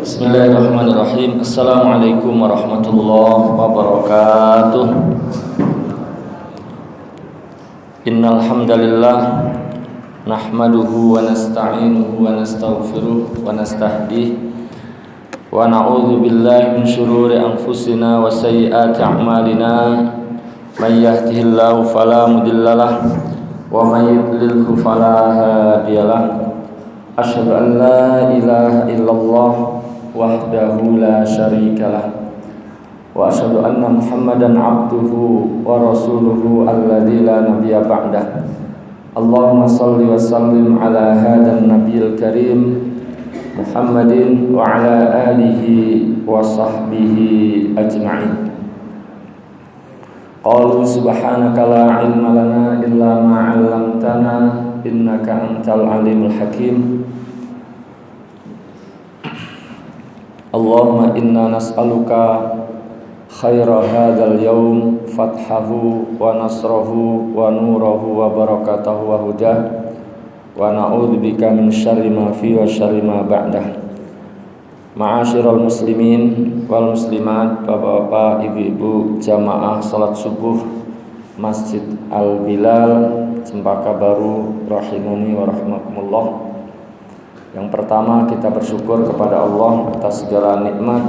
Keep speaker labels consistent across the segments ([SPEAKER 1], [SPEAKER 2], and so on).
[SPEAKER 1] Bismillahirrahmanirrahim. Assalamualaikum warahmatullahi wabarakatuh. Innal hamdalillah nahmaduhu wa nasta'inuhu wa nastaghfiruh wa nastahdihi wa na'udzu billahi min shururi anfusina wa sayyiati a'malina. May yahdihillahu fala mudhillalah wa may yudlilhu fala hadiyalah. Asyhadu an la ilaha illallah wahdahu la syarikalah wa asyhadu anna Muhammadan abduhu wa rasuluhu alladzi la nabiyya ba'dah. Allahumma shalli wa sallim ala hadan nabiyil karim Muhammadin wa ala alihi wa sahbihi ajma'in. Qalu subhanaka la ilma lana illa ma 'allamtana innaka antal alimul hakim. Allahumma inna nas'aluka khaira hadzal yaum fathahu wa nasrahu wa nurahu wa barakatahu wa hudah wa na'udzubika min syarri ma fi wa syarri ma ba'dah. Ma'asyiral muslimin wal muslimat, bapak-bapak, ibu-ibu, jamaah salat subuh Masjid Al-Bilal Cempaka Baru rahimani wa rahmakumullah. Yang pertama, kita bersyukur kepada Allah atas segala nikmat,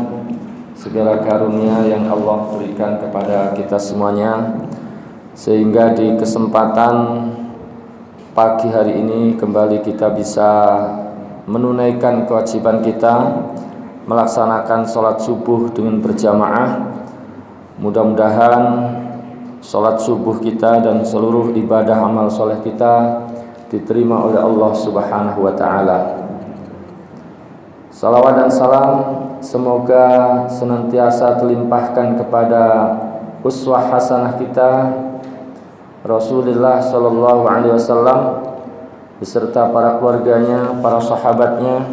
[SPEAKER 1] segala karunia yang Allah berikan kepada kita semuanya, sehingga di kesempatan pagi hari ini kembali kita bisa menunaikan kewajiban kita melaksanakan sholat subuh dengan berjamaah. Mudah-mudahan sholat subuh kita dan seluruh ibadah amal soleh kita diterima oleh Allah Subhanahu wa ta'ala. Salawat dan salam semoga senantiasa terlimpahkan kepada uswah hasanah kita Rasulullah sallallahu alaihi wasallam beserta para keluarganya, para sahabatnya,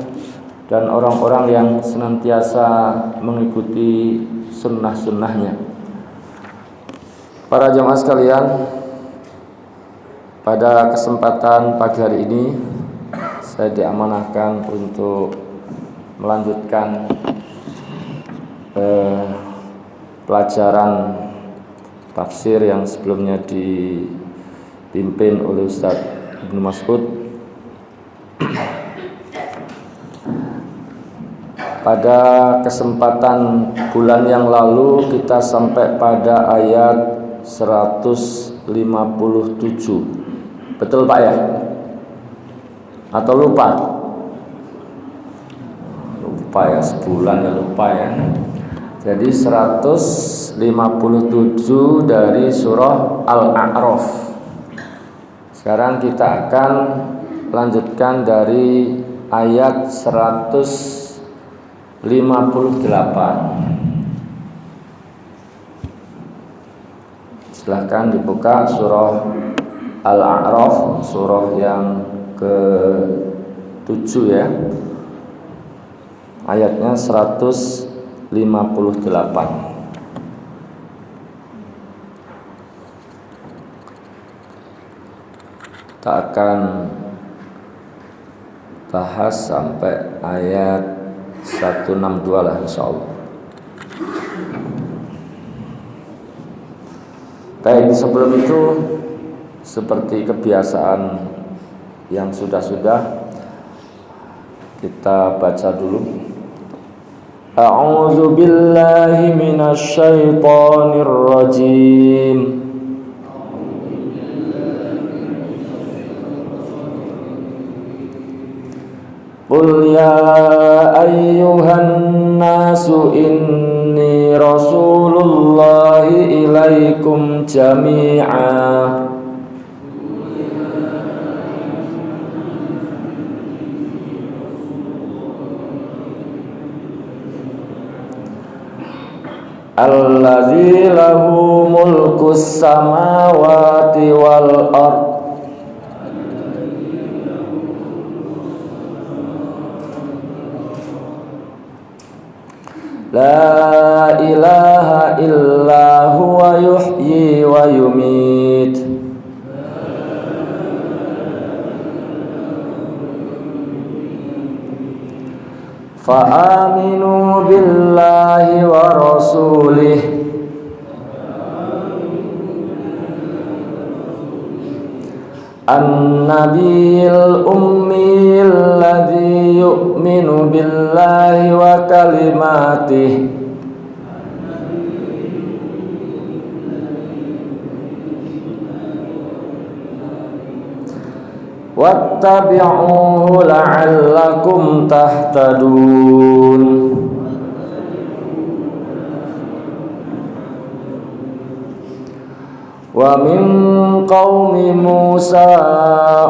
[SPEAKER 1] dan orang-orang yang senantiasa mengikuti sunnah-sunnahnya. Para jamaah sekalian, pada kesempatan pagi hari ini saya diamanahkan untuk melanjutkan pelajaran tafsir yang sebelumnya dipimpin oleh Ustaz Ibnu Mas'ud. Pada kesempatan bulan yang lalu kita sampai pada ayat 157. Betul Pak ya? Atau lupa? Lupa ya, sebulan ya lupa ya. Jadi 157 dari surah Al-A'raf. Sekarang kita akan lanjutkan dari ayat 158. Silahkan dibuka surah Al-A'raf, surah yang ke-7 ya. Ayatnya 158. Kita akan bahas sampai ayat 162 lah insyaallah. Baik, sebelum itu seperti kebiasaan yang sudah-sudah kita baca dulu. A'udzu billahi minasy syaithanir rajim. Qul ya ayyuhan nasu inni rasulullahi ilaikum jami'a alladzi lahu mulkus samawati wal ardh la ilaha illa huwa yuhyi wa yumit. Fa'aminu billahi wa rasulih An-nabiyil ummiyil ladzi yu'minu billahi wa kalimatih wattabi'uhu la'allakum tahtadun. Wa min qaumi Musa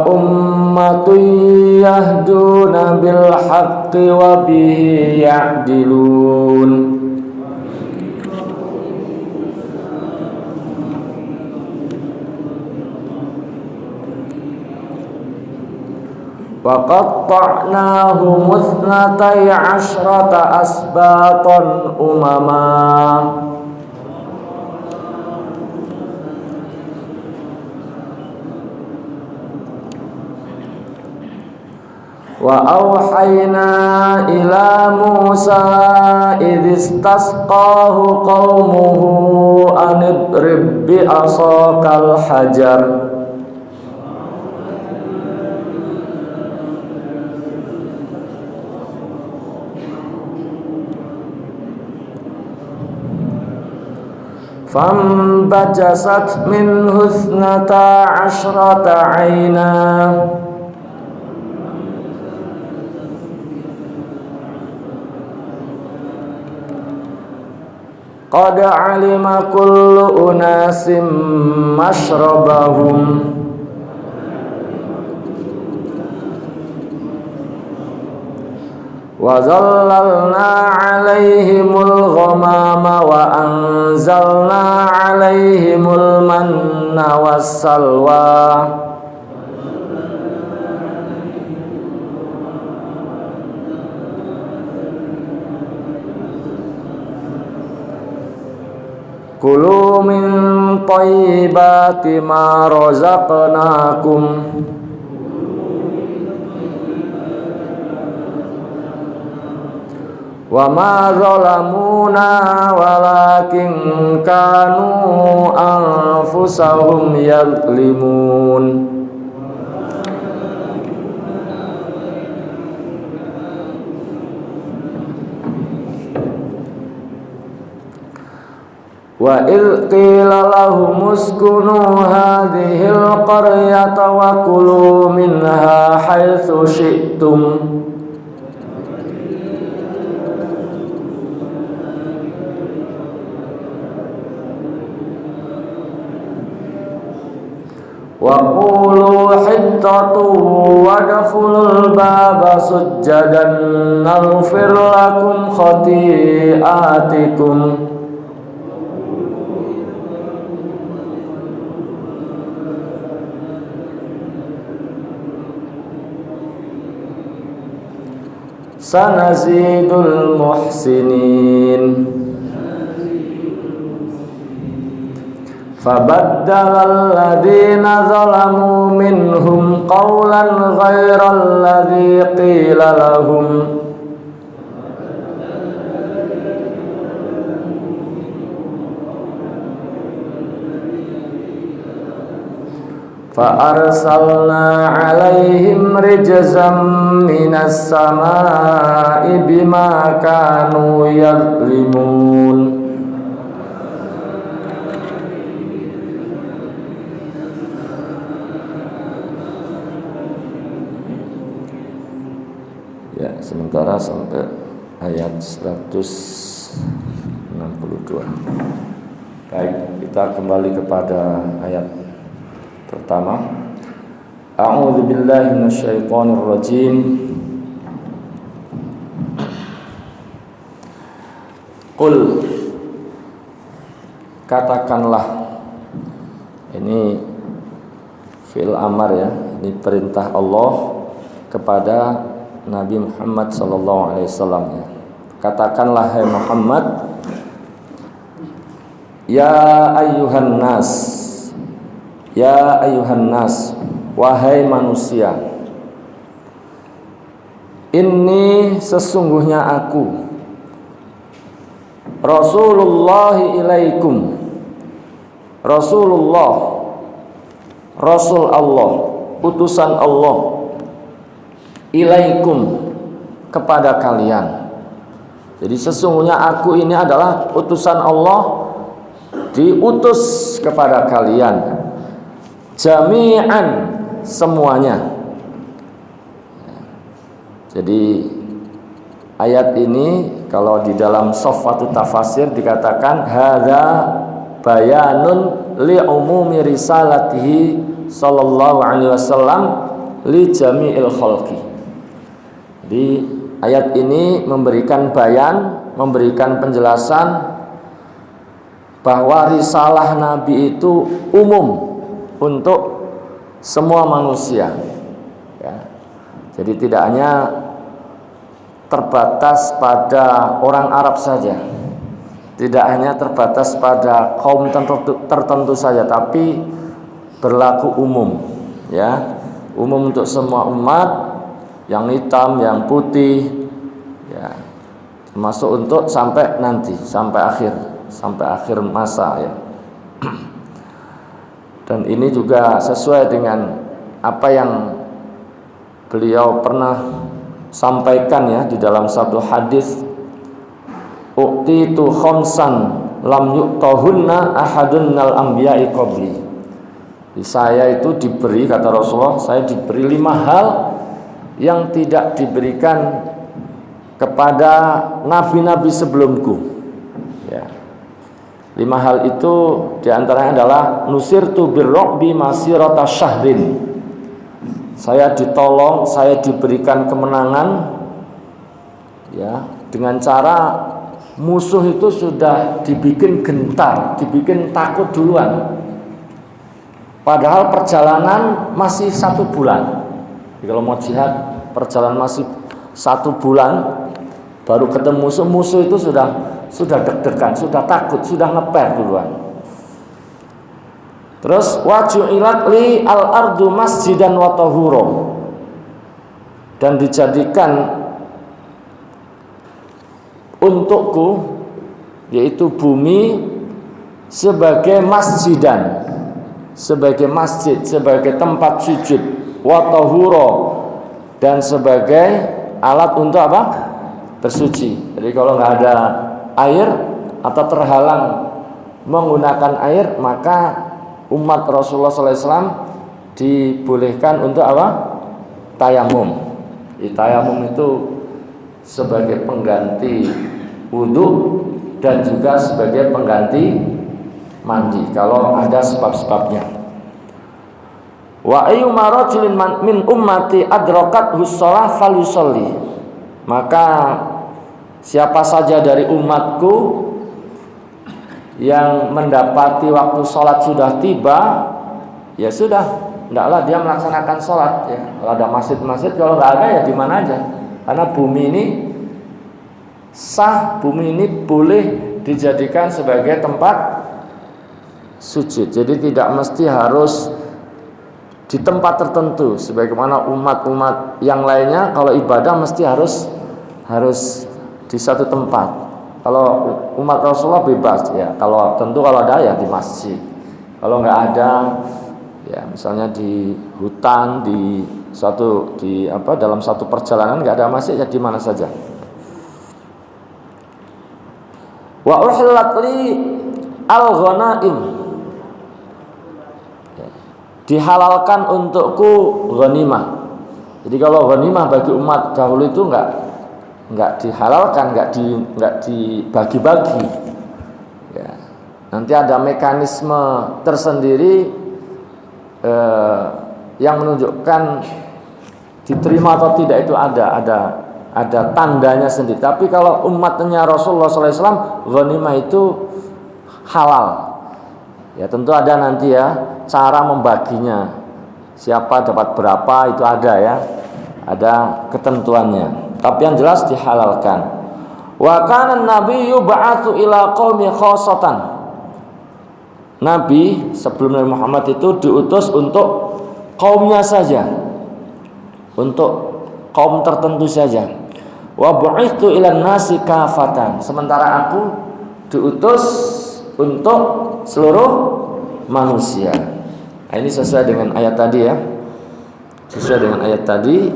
[SPEAKER 1] ummatun yahduna bil haqqi wa bihi ya'dilun. Wa qatta'nahum ithnatai asyrata asbatan umama wa awhayna ila Musa idh istasqahu qaumuhu an idrib bi asaqal hajar fambajasat minhu ithnata asyrata ayna qad alima kullu unasim mashrabahum wa zallalna alaihimul ghamama wa anzalna alaihimul manna wassalwa Kulu min thayyibati ma razaqnakum wa ma zalamuna walakin kanu anfusahum yadlimun. Wa idh qila lahum uskunu hadhil qaryata wa kulu minha haitsu syi'tum wa qulu hittatu wadkhulul baba sujjadan naghfir lakum khati'atikum sanazidul muhsinin. Fabaddala alladhina zalamu minhum qawlan ghayra alladhi qila lahum Fa'arsalna alaihim rijzam minas samai bima kanu yadlimun. Ya, sementara sampai ayat 162. Baik, kita kembali kepada ayat pertama. A'udzu billahi minasyaitonir rajim. Qul, katakanlah. Ini fi'il amar ya, ini perintah Allah kepada Nabi Muhammad sallallahu alaihi wasallam ya. Katakanlah hai Muhammad, ya ayyuhan nas, ya ayyuhan nas, wahai manusia. Inni sesungguhnya aku Rasulullah ilaikum, Rasulullah, Rasul Allah, utusan Allah, ilaikum, kepada kalian. Jadi sesungguhnya aku ini adalah utusan Allah, diutus kepada kalian, jami'an, semuanya. Jadi ayat ini kalau di dalam Shaffatut Tafasir dikatakan hadza bayanun li umumi risalatihi sallallahu alaihi wasallam li jami'il khalqi. Jadi ayat ini memberikan bayan, memberikan penjelasan bahwa risalah Nabi itu umum untuk semua manusia, ya. Jadi tidak hanya terbatas pada orang Arab saja, tidak hanya terbatas pada kaum tertentu saja, tapi berlaku umum, ya, umum untuk semua umat, yang hitam, yang putih, ya, termasuk untuk sampai nanti, sampai akhir masa, ya. Dan ini juga sesuai dengan apa yang beliau pernah sampaikan, ya, di dalam satu hadis, uqtitu khamsan lam yu'tahunna ahadun minal anbiya'i qabli. Saya itu diberi, kata Rasulullah, saya diberi 5 hal yang tidak diberikan kepada nabi-nabi sebelumku, ya. 5 hal itu diantaranya adalah nusirtu birru'bi masirata syahrin. Saya ditolong, saya diberikan kemenangan, ya, dengan cara musuh itu sudah dibikin gentar, dibikin takut duluan. Padahal perjalanan masih 1 bulan. Jadi kalau mau jihad, perjalanan masih 1 bulan, baru ketemu musuh itu sudah deg-degan, sudah takut, sudah ngeper duluan. Terus waju'ilat li al-ardu masjidan wa tahura, dan dijadikan untukku, yaitu bumi, sebagai masjidan, sebagai masjid, sebagai tempat sujud, wa tahura, dan sebagai alat untuk apa? Bersuci. Jadi kalau nggak ada air atau terhalang menggunakan air, maka umat Rasulullah SAW dibolehkan untuk apa? Tayamum. Tayamum itu sebagai pengganti wudhu dan juga sebagai pengganti mandi kalau ada sebab-sebabnya. Wa ayyuma rajulin min ummati adrakat hussalah falyusalli. Maka siapa saja dari umatku yang mendapati waktu sholat sudah tiba, ya sudah, hendaklah dia melaksanakan sholat, ya. Kalau ada masjid-masjid, kalau nggak ada ya di mana aja. Karena bumi ini sah, bumi ini boleh dijadikan sebagai tempat sujud. Jadi tidak mesti harus di tempat tertentu, sebagaimana umat-umat yang lainnya kalau ibadah mesti harus di satu tempat. Kalau umat Rasulullah bebas, ya. Kalau ada ya di masjid. Kalau nggak ada, ya misalnya di hutan, dalam satu perjalanan nggak ada masjid, ya di mana saja. Wa uhillat li al-ghanaim, dihalalkan untukku ghanimah. Jadi kalau ghanimah bagi umat dahulu itu nggak dihalalkan, nggak dibagi-bagi, ya. Nanti ada mekanisme tersendiri yang menunjukkan diterima atau tidak, itu ada tandanya sendiri. Tapi kalau umatnya Rasulullah SAW, ghanimah itu halal, ya. Tentu ada nanti, ya, cara membaginya, siapa dapat berapa, itu ada, ya, ada ketentuannya. Tapi yang jelas dihalalkan. Wa kana an-nabiyyu ba'atsu ila qaumi khassatan. Nabi sebelum Nabi Muhammad itu diutus untuk kaumnya saja, untuk kaum tertentu saja. Wa bu'itsu ilan nasi kafatan. Sementara aku diutus untuk seluruh manusia. Nah, ini sesuai dengan ayat tadi ya. Sesuai dengan ayat tadi,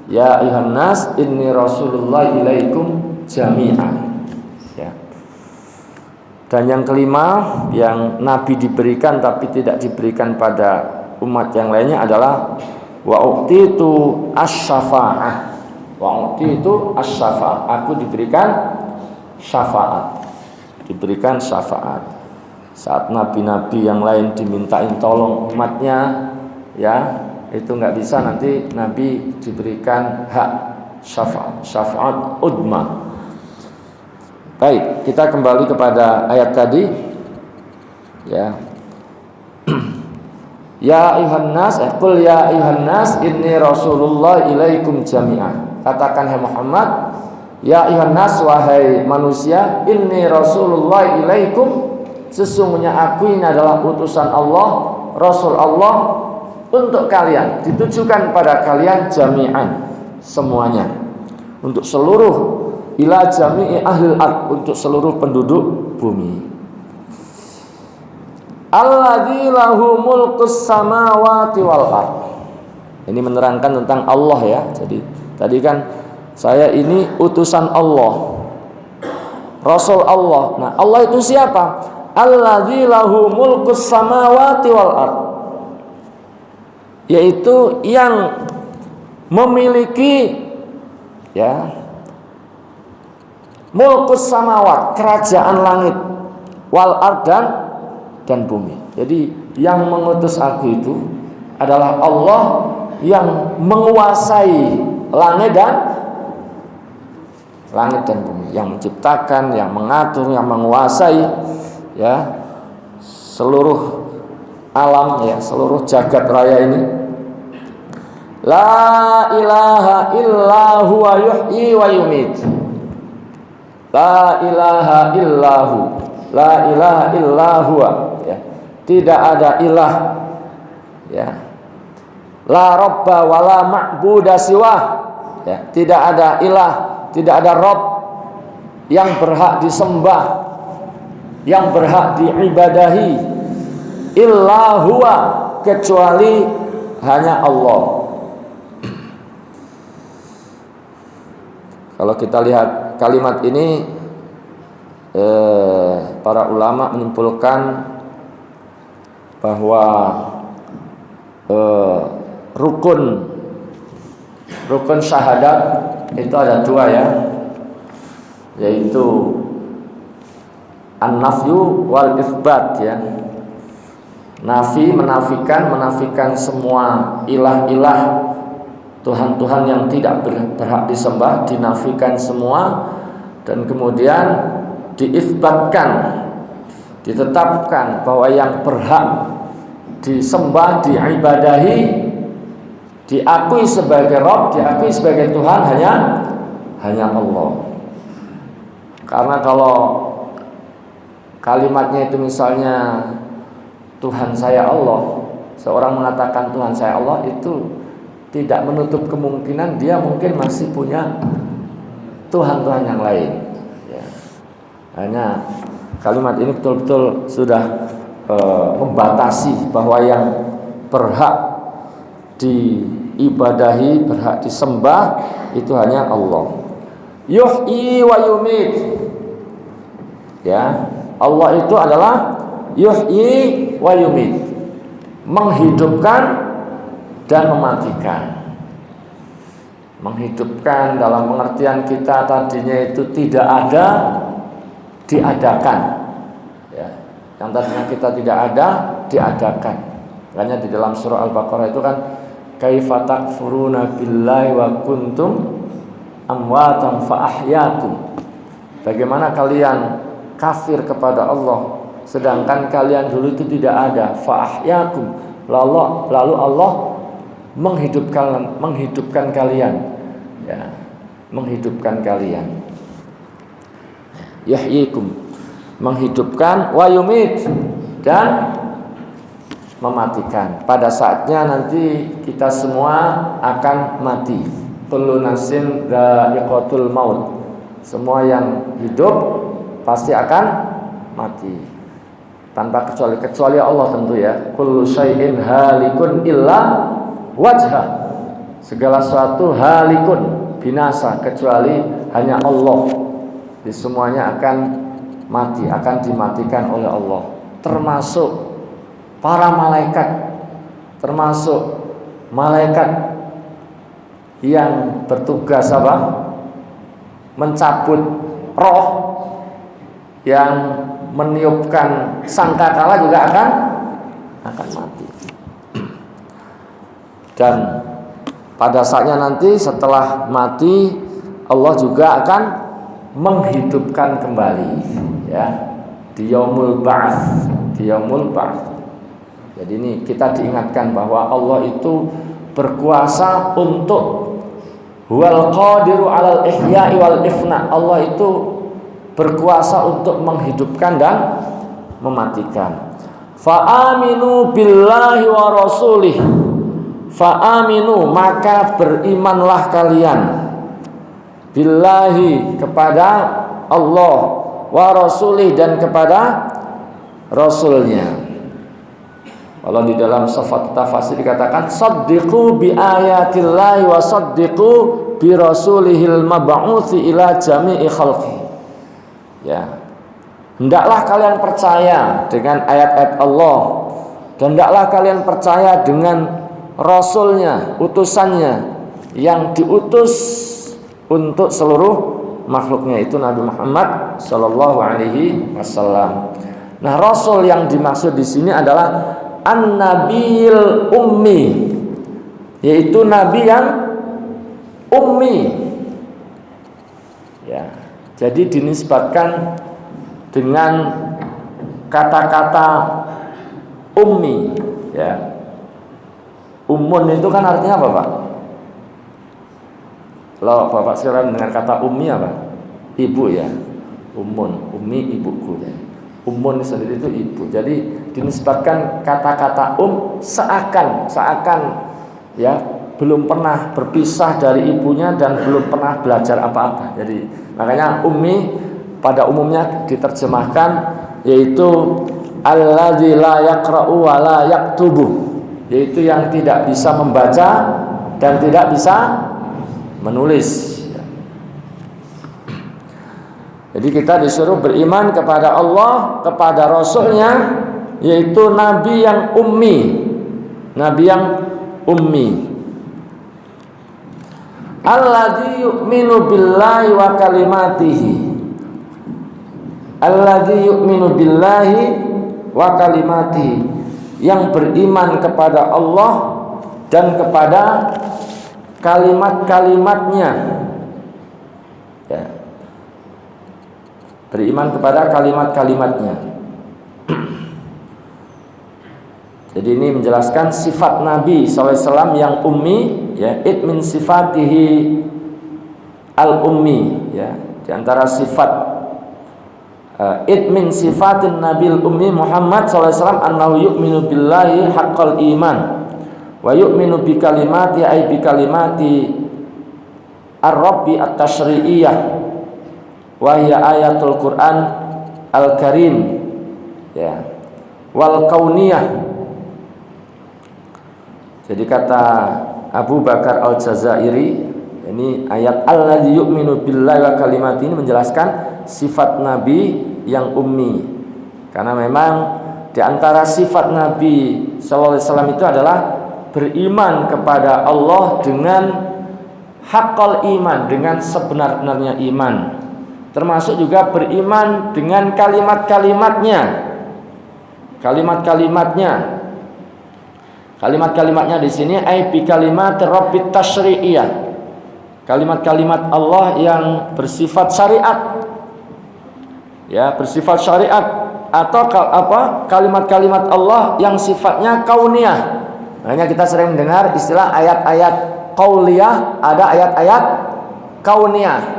[SPEAKER 1] ya ayuhan nas inni rasulullah ilaikum jami'an. Ya. Dan yang kelima yang Nabi diberikan tapi tidak diberikan pada umat yang lainnya adalah wa uqtitu asy-syafa'ah. Wa uqtitu asy-syafa'ah. Aku diberikan syafaat. Diberikan syafaat. Saat nabi-nabi yang lain dimintain tolong umatnya, ya itu nggak bisa, nanti Nabi diberikan hak syafaat udma. Baik, kita kembali kepada ayat tadi, ya. Ya ayuhan nas, qul ya ayuhan nas inni rasulullah ilaikum jami'ah. Katakan hai Muhammad, ya ayuhan nas, wahai manusia, inni rasulullah ilaikum, sesungguhnya aku ini adalah utusan Allah, Rasul Allah untuk kalian, ditujukan pada kalian jami'an, semuanya, untuk seluruh, ila jami'i ahlil ard, untuk seluruh penduduk bumi. Alladzi lahu mulkus samawati wal ard. Ini menerangkan tentang Allah ya. Jadi tadi kan saya ini utusan Allah, Rasul Allah. Nah, Allah itu siapa? Alladzi lahu mulkus samawati wal ard, yaitu yang memiliki ya mulkus samawat, kerajaan langit, wal ard, dan bumi. Jadi yang mengutus aku itu adalah Allah yang menguasai langit dan bumi, yang menciptakan, yang mengatur, yang menguasai ya seluruh alam, ya seluruh jagat raya ini. La ilaha illa huwa yuhyi wa yumit. La ilaha illahu, la ilaha illa huwa, ya. Tidak ada ilah, ya. La robba wa la ma'buda siwah, ya. Tidak ada ilah, tidak ada rob yang berhak disembah, yang berhak diibadahi, illa huwa, kecuali hanya Allah. Kalau kita lihat kalimat ini, para ulama menyimpulkan bahwa rukun syahadat itu ada dua ya, yaitu an-nafyu wal itsbat ya. Nafi, menafikan semua ilah-ilah, Tuhan-Tuhan yang tidak berhak disembah, dinafikan semua, dan kemudian diitsbatkan, ditetapkan bahwa yang berhak disembah, diibadahi, diakui sebagai Rabb, diakui sebagai Tuhan hanya Allah. Karena kalau kalimatnya itu misalnya Tuhan saya Allah, seorang mengatakan Tuhan saya Allah, itu tidak menutup kemungkinan dia mungkin masih punya Tuhan-Tuhan yang lain ya. Hanya kalimat ini betul-betul sudah membatasi bahwa yang berhak diibadahi, berhak disembah itu hanya Allah. Yuhyi wa yumit, ya. Allah itu adalah yuhyi wa yumit, menghidupkan dan mematikan. Menghidupkan dalam pengertian kita tadinya itu tidak ada, diadakan ya. Yang tadinya kita tidak ada, diadakan. Makanya di dalam surah Al-Baqarah itu kan, kaifa takfuruna billahi wa kuntum amwatan fa ahyaakum. Bagaimana kalian kafir kepada Allah sedangkan kalian dulu itu tidak ada, fa ahyaakum. Lalu Allah menghidupkan kalian ya, menghidupkan kalian. Yahyikum, menghidupkan, wa yumit, dan mematikan. Pada saatnya nanti kita semua akan mati kullu nafsin dha'iqatul maut. Semua yang hidup pasti akan mati. Tanpa kecuali Allah tentu ya. Kullu syai'in halikun illa wajhah. Segala sesuatu halikun, binasa kecuali hanya Allah. Di semuanya akan mati, akan dimatikan oleh Allah. Termasuk para malaikat, termasuk malaikat yang bertugas mencabut roh, yang meniupkan sangkakala juga akan mati. Dan pada saatnya nanti setelah mati Allah juga akan menghidupkan kembali ya, di yaumul ba'ats, Jadi ini kita diingatkan bahwa Allah itu berkuasa untuk huwal qadiru 'alal ihya'i wal ifna. Allah itu berkuasa untuk menghidupkan dan mematikan. Fa'aminu billahi wa rasulih. Fa'aminu, maka berimanlah kalian billahi, kepada Allah, wa rasulih, dan kepada rasulnya. Kalau di dalam Shafat Tafasir dikatakan saddiqu bi ayatillahi wa saddiqu bi rasulihil mab'uthi ila jami'i khalqi. Ya. Hendaklah kalian percaya dengan ayat-ayat Allah, dan hendaklah kalian percaya dengan rasulnya, utusannya yang diutus untuk seluruh makhluknya, itu Nabi Muhammad sallallahu alaihi wasallam. Nah, rasul yang dimaksud di sini adalah An-Nabiyil Ummi, yaitu nabi yang ummi. Ya, jadi dinisbatkan dengan kata-kata ummi. Ya, ummun itu kan artinya apa, Pak? Kalau Bapak sekarang dengan kata ummi apa? Ibu ya, ummun, ummi ibuku ya. Ummun sendiri itu ibu. Jadi dinisbatkan kata-kata seakan ya belum pernah berpisah dari ibunya dan belum pernah belajar apa-apa. Jadi makanya ummi pada umumnya diterjemahkan yaitu alladzi la yaqra'u wa la yaktubu, yaitu yang tidak bisa membaca dan tidak bisa menulis. Jadi kita disuruh beriman kepada Allah, kepada Rasulnya, yaitu Nabi yang ummi. Nabi yang ummi. Alladzi yu'minu billahi wa kalimatihi. Alladzi yu'minu billahi wa kalimatihi. Yang beriman kepada Allah dan kepada kalimat-kalimatnya. Ya. Beriman kepada kalimat-kalimatnya. Jadi ini menjelaskan sifat Nabi SAW yang ummi, ya, id min sifatihi al-ummi, ya. Di antara sifat id min sifatin Nabil ummi Muhammad SAW annahu yu'minu billahi haqqal iman wa yu'minu bi kalimati ay bi kalimati ar-rabbi at-tashri'iyah wa hiya ayatul Quran al-Karim, ya, wal kauniyah. Jadi kata Abu Bakar Al-Jazairi, ini ayat alladzi yu'minu billahi wa kalimati ini menjelaskan sifat Nabi yang ummi. Karena memang di antara sifat Nabi sallallahu alaihi wasallam itu adalah beriman kepada Allah dengan haqqal iman, dengan sebenar-benarnya iman. Termasuk juga beriman dengan kalimat-kalimatnya. Kalimat-kalimatnya di sini ai bi kalimat rabbit tasyri'iyah. Kalimat-kalimat Allah yang bersifat syariat. Ya, bersifat syariat, atau kalimat-kalimat Allah yang sifatnya kauniyah. Makanya kita sering mendengar istilah ayat-ayat qauliyah, ada ayat-ayat kauniyah.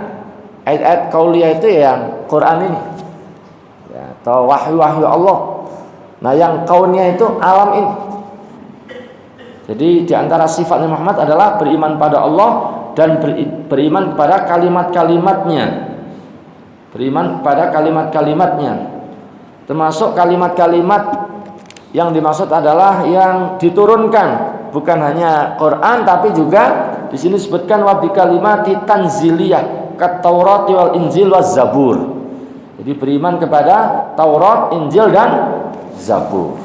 [SPEAKER 1] Ayat-ayat qauliyah itu yang Quran ini, ya, atau wahyu-wahyu Allah. Nah, yang kauniyah itu alam ini. Jadi di antara sifatnya Muhammad adalah beriman pada Allah dan beriman kepada kalimat-kalimatnya. Beriman kepada kalimat-kalimatnya. Termasuk kalimat-kalimat yang dimaksud adalah yang diturunkan, bukan hanya Quran tapi juga di sini disebutkan wa bi kalimati tanziliyah kat Taurat wal Injil waz Zabur. Jadi beriman kepada Taurat, Injil dan Zabur.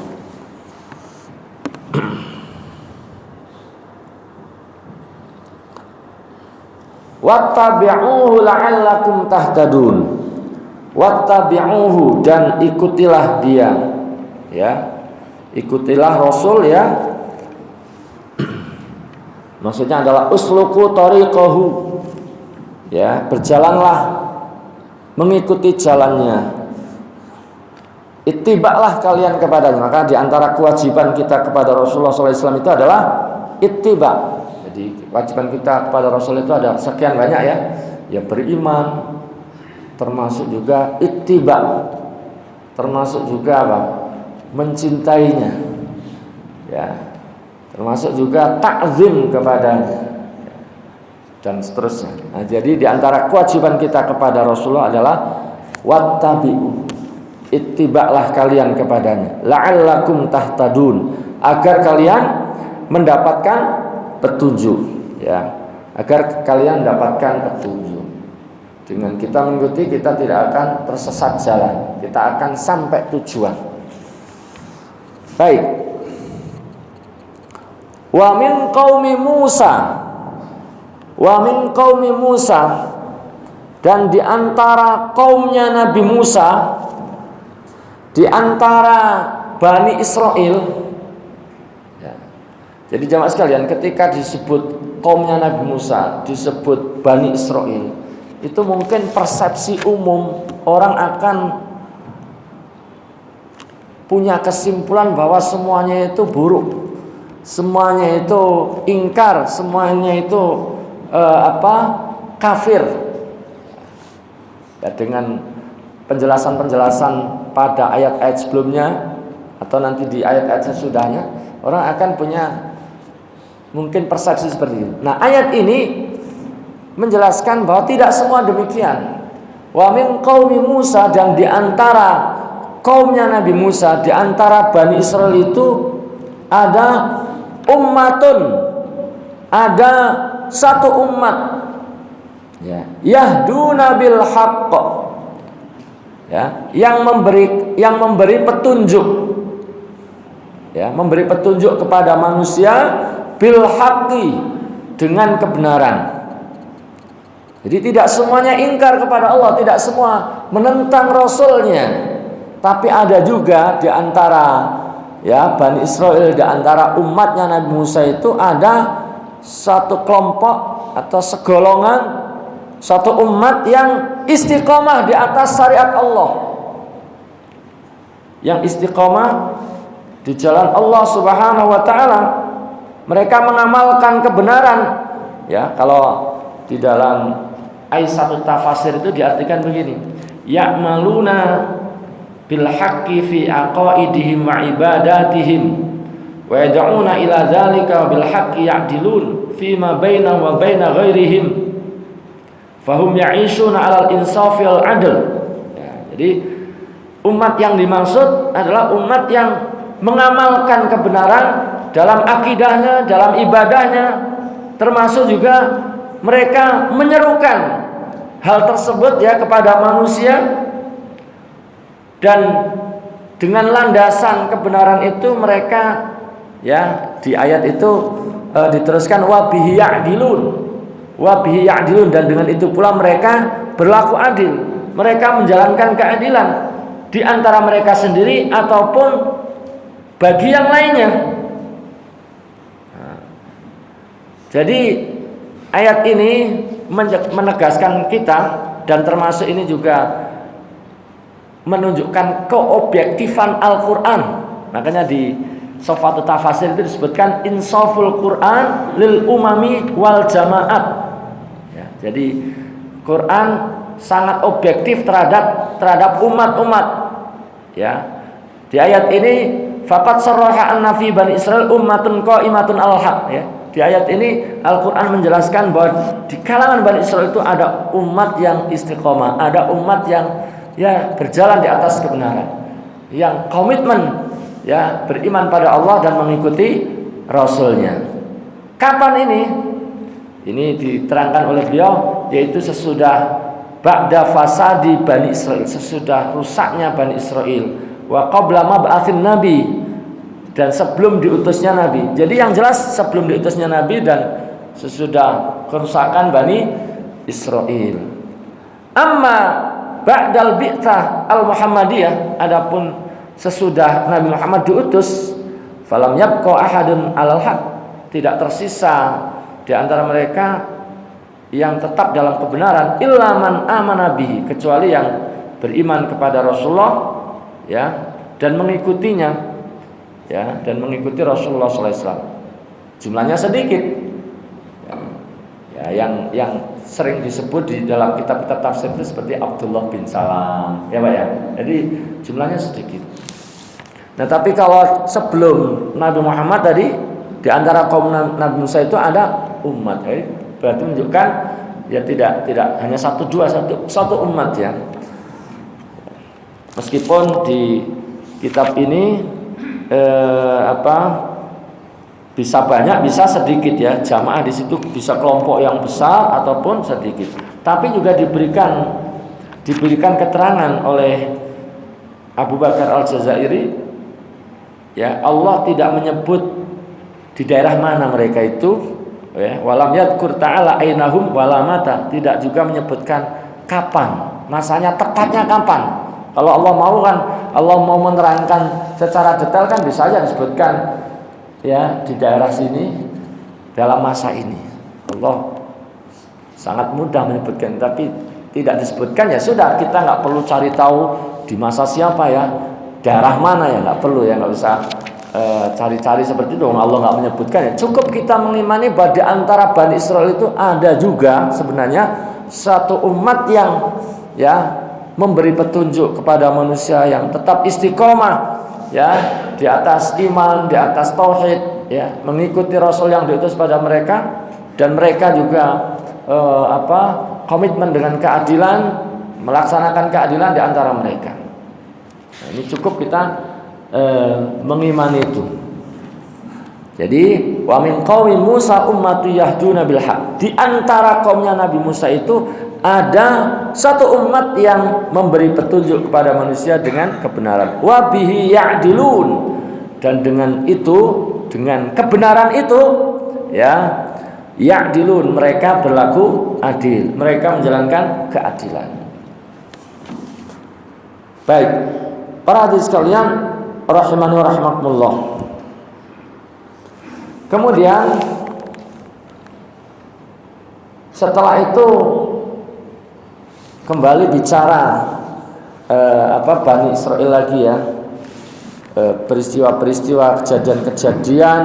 [SPEAKER 1] Wattabi'uhu la'allakum tahtadun. Wattabi'uhu, dan ikutilah dia, ya. Ikutilah Rasul, ya. Maksudnya adalah usluku tariqahu, ya, berjalanlah mengikuti jalannya. Ittiba'lah kalian kepadanya. Maka di antara kewajiban kita kepada Rasulullah SAW itu adalah ittiba'. Jadi kewajiban kita kepada Rasul itu ada sekian banyak, ya. Ya, beriman, termasuk juga ittiba', termasuk juga apa? Mencintainya, ya, termasuk juga ta'zim kepadanya, dan seterusnya. Nah, jadi di antara kewajiban kita kepada Rasulullah adalah wattabi'u, ittiba'lah kalian kepadanya, la'allakum tahtadun, agar kalian mendapatkan petunjuk, ya, agar kalian mendapatkan petunjuk. Dengan kita mengikuti, kita tidak akan tersesat jalan, kita akan sampai tujuan. Baik. Wa min qaumi Musa, wa min qaumi Musa, dan di antara kaumnya Nabi Musa, di antara Bani Israel, ya. Jadi jamaah sekalian, ketika disebut kaumnya Nabi Musa, disebut Bani Israel, itu mungkin persepsi umum orang akan punya kesimpulan bahwa semuanya itu buruk, semuanya itu ingkar, semuanya itu kafir. Ya, dengan penjelasan-penjelasan pada ayat-ayat sebelumnya atau nanti di ayat-ayat sesudahnya, orang akan punya mungkin persepsi seperti itu. Nah, ayat ini menjelaskan bahwa tidak semua demikian. Wa min qaumi Musa, dan di antara kaumnya Nabi Musa, di antara Bani Israel itu ada ummatun, ada satu umat, ya, yahduna bil haqq, ya, yang memberi petunjuk, ya, memberi petunjuk kepada manusia bil haqqi, dengan kebenaran. Jadi tidak semuanya ingkar kepada Allah, tidak semua menentang Rasulnya. Tapi ada juga di antara, ya, Bani Israel, di antara umatnya Nabi Musa itu ada satu kelompok atau segolongan, satu umat yang istiqomah di atas syariat Allah, yang istiqomah di jalan Allah Subhanahu wa taala. Mereka mengamalkan kebenaran, ya. Kalau di dalam Aisyatut Tafasir itu diartikan begini: ya'maluna bil haqqi fi aqaidihim wa ibadatihim wa yad'una ila dzalika bil haqqi ya'dilun fi ma baina wa baina ghairihim fahum ya'ishuna 'alal insafi wal 'adl. Ya, jadi umat yang dimaksud adalah umat yang mengamalkan kebenaran dalam akidahnya, dalam ibadahnya, termasuk juga mereka menyerukan hal tersebut, ya, kepada manusia. Dan dengan landasan kebenaran itu mereka, ya, di ayat itu diteruskan wa bihi ya'dilun, wa bihi ya'dilun, dan dengan itu pula mereka berlaku adil. Mereka menjalankan keadilan di antara mereka sendiri ataupun bagi yang lainnya. Nah, jadi ayat ini menegaskan kita, dan termasuk ini juga menunjukkan keobjektifan Al-Quran. Makanya di Sofatut Tafasir itu disebutkan insaful Quran lil umami wal jamaat, ya, jadi Quran sangat objektif terhadap umat-umat, ya. Di ayat ini faqad sarraha anna fi Bani Israil ummatun qa'imatun al-haq, ya. di ayat ini Al-Quran menjelaskan bahwa di kalangan Bani Israil itu ada umat yang istiqomah, ada umat yang berjalan di atas kebenaran, yang komitmen beriman pada Allah dan mengikuti Rasulnya. Kapan ini? Ini diterangkan oleh beliau, yaitu sesudah ba'da fasadi Bani Israil, sesudah rusaknya Bani Israil, wa qabla mab'atsin nabi, dan sebelum diutusnya Nabi. Jadi yang jelas sebelum diutusnya Nabi dan sesudah kerusakan Bani Israil. Amma ba'dal bi'tsah al-Muhammadiyah, adapun sesudah Nabi Muhammad diutus, falam yabqa ahadun 'alal haq, tidak tersisa di antara mereka yang tetap dalam kebenaran, illa man amana bihi, kecuali yang beriman kepada Rasulullah dan mengikutinya dan mengikuti Rasulullah SAW. Jumlahnya sedikit. Yang sering disebut di dalam kitab-kitab tafsir itu seperti Abdullah bin Salam, ya Pak ya. Jadi jumlahnya sedikit. Nah, tapi kalau sebelum Nabi Muhammad tadi, di antara kaum Nabi Musa itu ada umat, berarti menunjukkan tidak hanya satu umat ya. Meskipun di kitab ini bisa banyak, bisa sedikit ya, jamaah di situ bisa kelompok yang besar ataupun sedikit. Tapi juga diberikan keterangan oleh Abu Bakar Al-Jazairi, Allah tidak menyebut di daerah mana mereka itu, walam yadkur ta'ala ainahum wala mata, tidak juga menyebutkan kapan, masanya tepatnya kapan. Kalau Allah mau kan, Allah mau menerangkan secara detail kan bisa saja disebutkan di daerah sini dalam masa ini. Allah sangat mudah menyebutkan, tapi tidak disebutkan ya sudah, kita nggak perlu cari tahu di masa siapa daerah mana nggak perlu nggak usah cari-cari seperti itu. Allah nggak menyebutkan cukup kita mengimani bahwa di antara Bani Israil itu ada juga sebenarnya satu umat yang memberi petunjuk kepada manusia yang tetap istiqomah di atas iman, di atas tauhid, mengikuti Rasul yang diutus pada mereka, dan mereka juga komitmen dengan keadilan, melaksanakan keadilan di antara mereka. Nah, ini cukup kita mengimani itu. Jadi wa min qaumi Musa ummatu yahduna bil haq, di antara kaumnya Nabi Musa itu ada satu umat yang memberi petunjuk kepada manusia dengan kebenaran. Wa bihi ya'dilun, dan dengan itu, dengan kebenaran itu ya'dilun, mereka berlaku adil, mereka menjalankan keadilan. Baik, para hadirin sekalian rahimani wa rahimakumullah. Kemudian setelah itu kembali bicara Bani Israil lagi peristiwa-peristiwa, kejadian-kejadian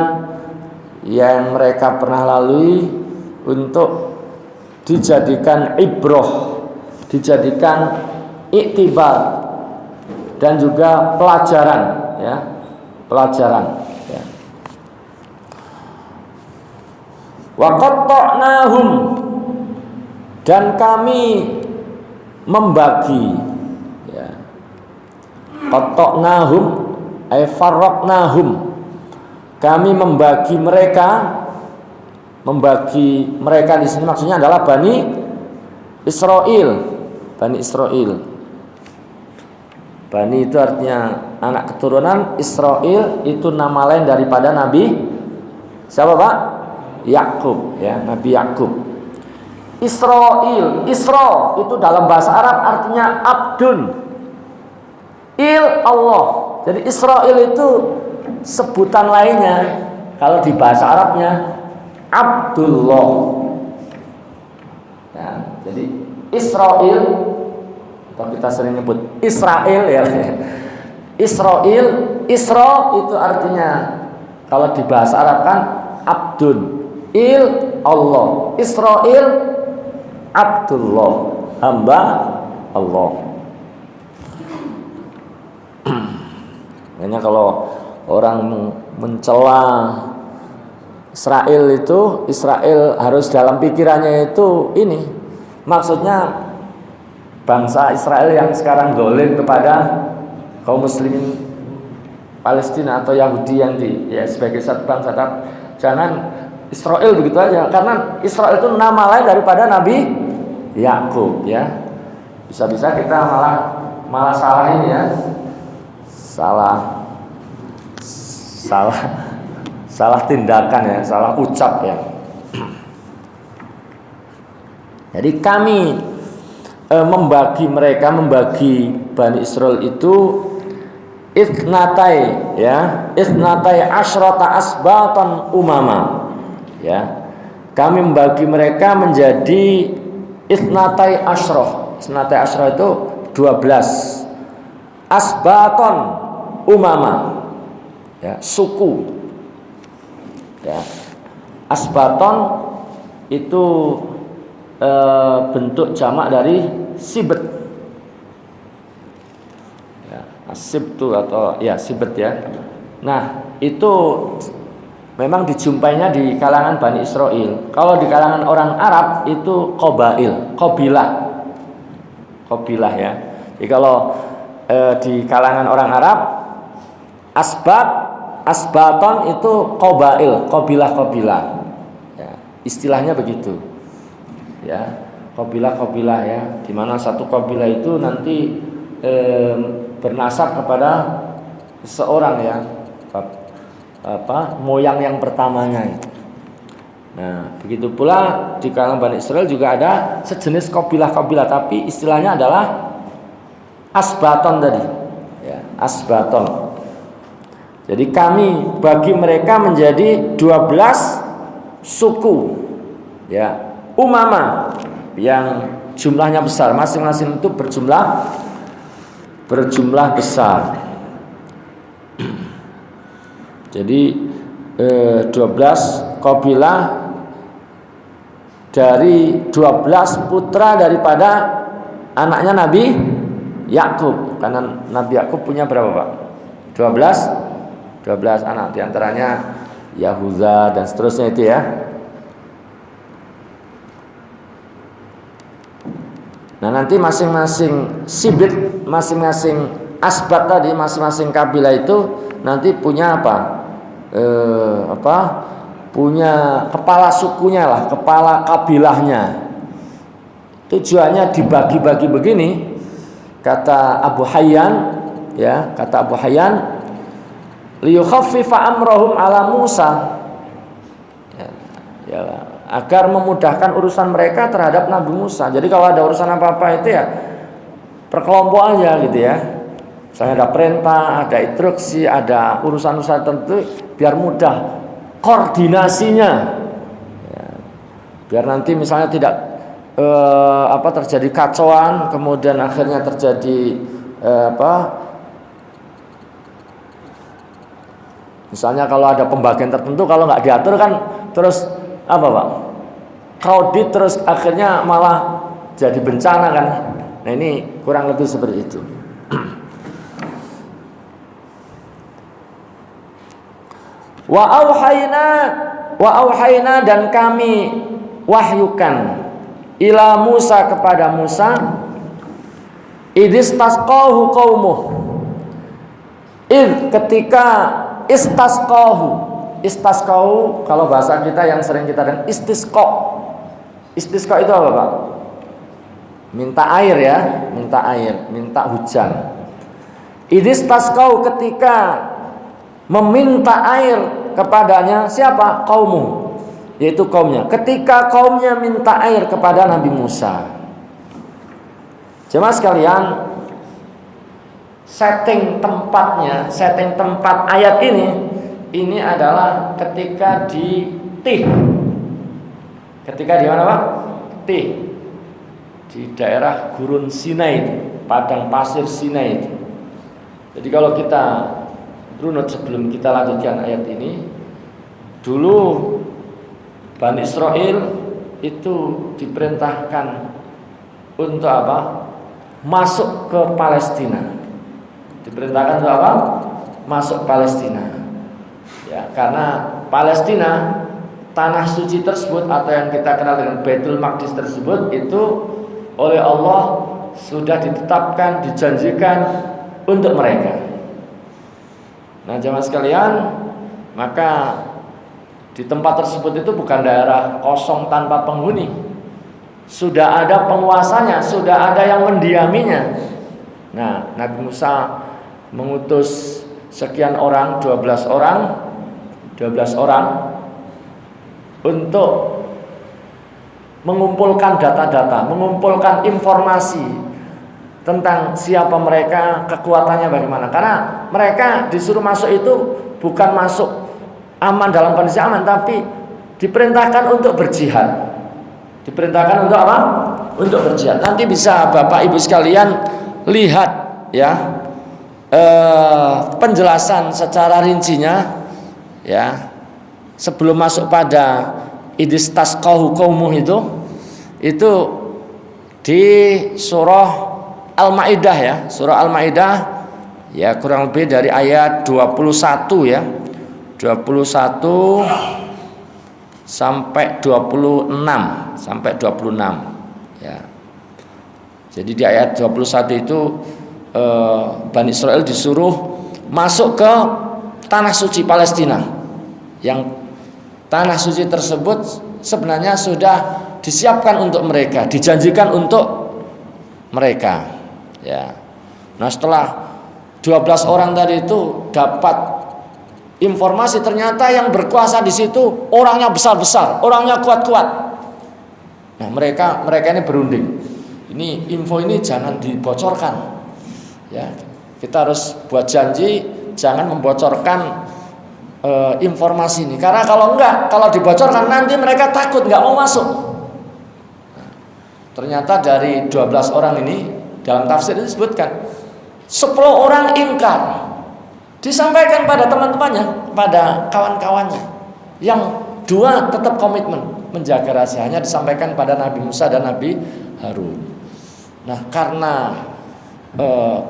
[SPEAKER 1] yang mereka pernah lalui untuk dijadikan ibroh, dijadikan iktibar, dan juga pelajaran Wa qatta'nahum, dan kami membagi qatta'nahum ay farraqnahum, kami membagi mereka di sini maksudnya adalah Bani Israil. Bani itu artinya anak keturunan, Israil itu nama lain daripada Nabi siapa Pak? Yakub, Nabi Yakub. Israil, Isra itu dalam bahasa Arab artinya abdun, Allah. Jadi Israil itu sebutan lainnya kalau di bahasa Arabnya Abdullah. Jadi Israil, atau kita sering nyebut Israel Israil, Isra itu artinya kalau di bahasa Arab kan abdun, Allah, Israil Abdullah, hamba Allah. Makanya kalau orang mencela Israel harus dalam pikirannya itu ini. Maksudnya bangsa Israel yang sekarang zalim kepada kaum muslimin Palestina atau Yahudi yang sebagai satu bangsa. Jangan Israel begitu aja, karena Israel itu nama lain daripada Nabi Yakub ya. Bisa-bisa kita malah salah ini ya. Salah tindakan ya, salah ucap ya. Jadi kami membagi Bani Israel itu isnatai asyrata asbatan umama ya. Kami membagi mereka menjadi isnatai asyrah. Isnatai asyrah itu 12 asbaton umama ya, suku ya. Asbaton itu bentuk jamak dari sibet ya, asibtu atau ya sibet ya. Nah itu memang dijumpainya di kalangan Bani Israel. Kalau di kalangan orang Arab itu qabilah ya. Jadi kalau di kalangan orang Arab asbaton itu qabilah ya, istilahnya begitu ya, qabilah ya, di mana satu qabilah itu nanti bernasab kepada seorang ya, moyang yang pertamanya itu. Nah begitu pula di kalangan Bani Israel juga ada sejenis qabilah, tapi istilahnya adalah asbaton tadi ya, asbaton. Jadi kami bagi mereka menjadi 12 suku ya, umama yang jumlahnya besar, masing-masing itu berjumlah besar. Jadi 12 qabilah dari 12 putra daripada anaknya Nabi Yakub. Karena Nabi Yakub punya berapa Pak? 12 anak, diantaranya Yahuza dan seterusnya itu ya. Nah nanti masing-masing sibit, masing-masing asbat tadi, masing-masing kabilah itu nanti punya punya kepala sukunya lah, kepala kabilahnya. Tujuannya dibagi-bagi begini, kata Abu Hayyan liyukhaffifa amrahum ala Musa ya, agar memudahkan urusan mereka terhadap Nabi Musa. Jadi kalau ada urusan apa-apa itu ya perkelompok aja gitu ya. Misalnya ada perintah, ada instruksi, ada urusan-urusan tertentu, biar mudah koordinasinya ya. Biar nanti misalnya tidak terjadi kacauan, kemudian akhirnya terjadi misalnya kalau ada pembagian tertentu, kalau nggak diatur kan terus crowded, terus akhirnya malah jadi bencana kan. Nah ini kurang lebih seperti itu. Wa auhayna dan kami wahyukan ila Musa kepada Musa idistasqahu qaumuh ketika istasqahu kalau bahasa kita yang sering kita dengar istisqa itu apa Pak? Minta air ya, minta hujan. Idistasqahu ketika meminta air kepadanya siapa? Qaumuh, yaitu kaumnya. Ketika kaumnya minta air kepada Nabi Musa. Jemaah sekalian, setting tempat ayat ini adalah ketika di Tih. Ketika di mana Pak? Tih. Di daerah Gurun Sinai itu, padang pasir Sinai itu. Jadi kalau kita runut sebelum kita lanjutkan ayat ini, dulu Bani Israel itu diperintahkan untuk apa? Masuk ke Palestina. Diperintahkan untuk apa? Masuk Palestina. Ya, karena Palestina tanah suci tersebut atau yang kita kenal dengan Baitul Maqdis tersebut itu oleh Allah sudah ditetapkan, dijanjikan untuk mereka. Nah, jemaah sekalian, maka di tempat tersebut itu bukan daerah kosong tanpa penghuni. Sudah ada penguasanya, sudah ada yang mendiaminya. Nah, Nabi Musa mengutus sekian orang, 12 orang untuk mengumpulkan data-data, mengumpulkan informasi tentang siapa mereka, kekuatannya bagaimana. Karena mereka disuruh masuk itu bukan masuk aman dalam kondisi aman, tapi diperintahkan untuk berjihad. Diperintahkan untuk apa? Untuk berjihad. Nanti bisa Bapak Ibu sekalian lihat ya penjelasan secara rincinya ya sebelum masuk pada idistasqahu qaumuh itu di surah Al-Maidah ya, surah Al-Maidah ya kurang lebih dari ayat 21 ya. 21 sampai 26 ya. Jadi di ayat 21 itu Bani Israel disuruh masuk ke tanah suci Palestina. Yang tanah suci tersebut sebenarnya sudah disiapkan untuk mereka, dijanjikan untuk mereka. Ya. Nah, setelah 12 orang tadi itu dapat informasi ternyata yang berkuasa di situ orangnya besar-besar, orangnya kuat-kuat. Nah, mereka ini berunding. Ini info ini jangan dibocorkan. Ya, kita harus buat janji jangan membocorkan informasi ini. Karena kalau dibocorkan nanti mereka takut nggak mau masuk. Nah, ternyata dari 12 orang ini dalam tafsir disebutkan 10 orang ingkar. Disampaikan pada teman-temannya, pada kawan-kawannya. Yang 2 tetap komitmen menjaga rahasianya, disampaikan pada Nabi Musa dan Nabi Harun. Nah, karena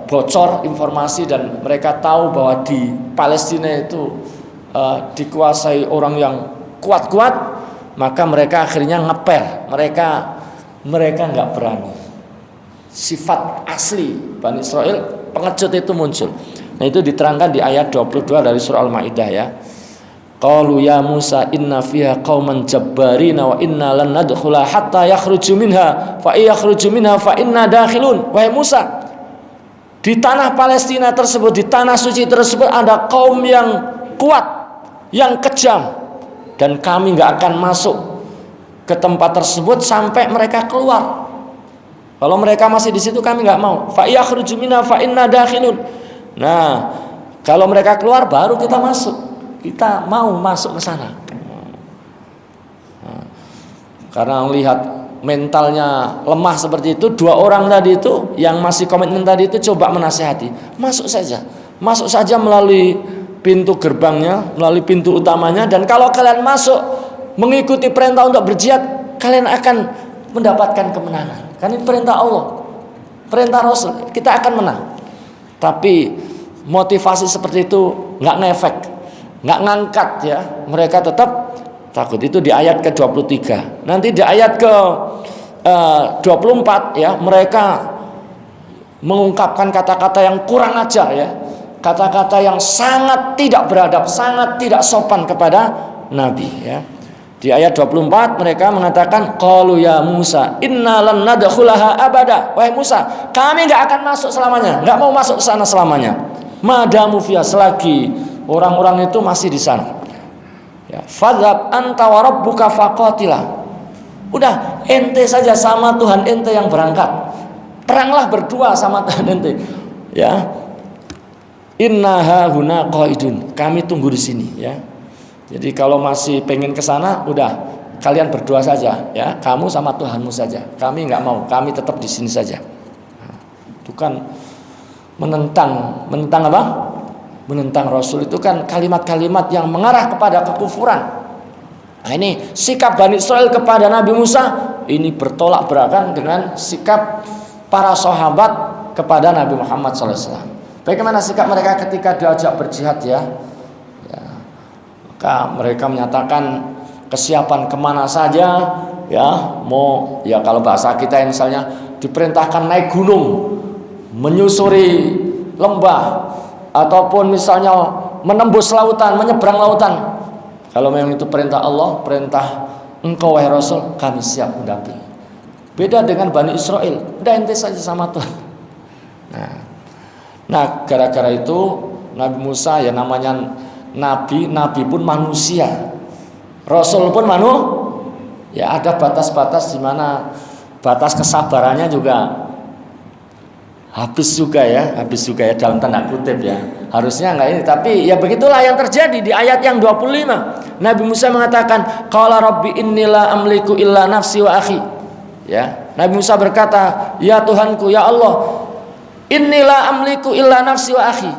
[SPEAKER 1] bocor informasi dan mereka tahu bahwa di Palestina itu dikuasai orang yang kuat-kuat, maka mereka akhirnya ngeper. Mereka nggak berani. Sifat asli Bani Israel pengecut itu muncul. Nah, itu diterangkan di ayat 22 dari surah Al-Maidah ya. Qalu ya Musa inna fiha qauman jabbarina wa inna lan nadkhula hatta yakhruju minha fa yakhruju minha fa inna dakhilun. Wahai Musa, di tanah Palestina tersebut, di tanah suci tersebut ada kaum yang kuat, yang kejam, dan kami enggak akan masuk ke tempat tersebut sampai mereka keluar. Kalau mereka masih di situ kami enggak mau. Fa yakhruju minha fa inna dakhilun. Nah, kalau mereka keluar baru kita masuk. Kita mau masuk ke sana. Nah, karena melihat mentalnya lemah seperti itu, 2 orang tadi itu yang masih komitmen tadi itu coba menasihati, masuk saja melalui pintu gerbangnya, melalui pintu utamanya, dan kalau kalian masuk mengikuti perintah untuk berjihad, kalian akan mendapatkan kemenangan. Kan ini perintah Allah, perintah Rasul, kita akan menang. Tapi motivasi seperti itu nggak ngefek, nggak ngangkat ya, mereka tetap takut. Itu di ayat ke-23. Nanti di ayat ke-24 ya, mereka mengungkapkan kata-kata yang kurang ajar ya, kata-kata yang sangat tidak beradab, sangat tidak sopan kepada Nabi ya. Di ayat 24 mereka mengatakan qalu ya Musa inna lan nadkhulaha abada. Wahai Musa, kami enggak akan masuk selamanya, enggak mau masuk ke sana selamanya. Madamu fiha, selagi orang-orang itu masih di sana. Ya, fadzhab anta wa rabbuka faqatila. Udah, ente saja sama Tuhan ente yang berangkat. Peranglah berdua sama Tuhan ente. Ya. Inna hahuna qaidun. Kami tunggu di sini ya. Jadi kalau masih pengen ke sana, udah kalian berdua saja ya, kamu sama Tuhanmu saja. Kami enggak mau, kami tetap di sini saja. Nah, itu kan menentang apa? Menentang Rasul, itu kan kalimat-kalimat yang mengarah kepada kekufuran. Nah, ini sikap Bani Israel kepada Nabi Musa ini bertolak belakang dengan sikap para sahabat kepada Nabi Muhammad SAW. Bagaimana sikap mereka ketika diajak berjihad ya? Maka mereka menyatakan kesiapan kemana saja, ya mau ya kalau bahasa kita misalnya diperintahkan naik gunung, menyusuri lembah, ataupun misalnya menembus lautan, menyeberang lautan. Kalau memang itu perintah Allah, perintah engkau wahai Rasul, kami siap mendampingi. Beda dengan Bani Israel, udah ente saja sama Tuhan. Nah, gara-gara itu Nabi Musa ya namanya nabi pun manusia, Rasul pun ya ada batas-batas di mana batas kesabarannya juga habis juga ya dalam tanda kutip ya. Harusnya enggak ini, tapi ya begitulah yang terjadi di ayat yang 25. Nabi Musa mengatakan, qala rabbi inni la amliku illa nafsi wa akhi. Ya, Nabi Musa berkata, ya Tuhanku, ya Allah, inni la amliku illa nafsi wa akhi.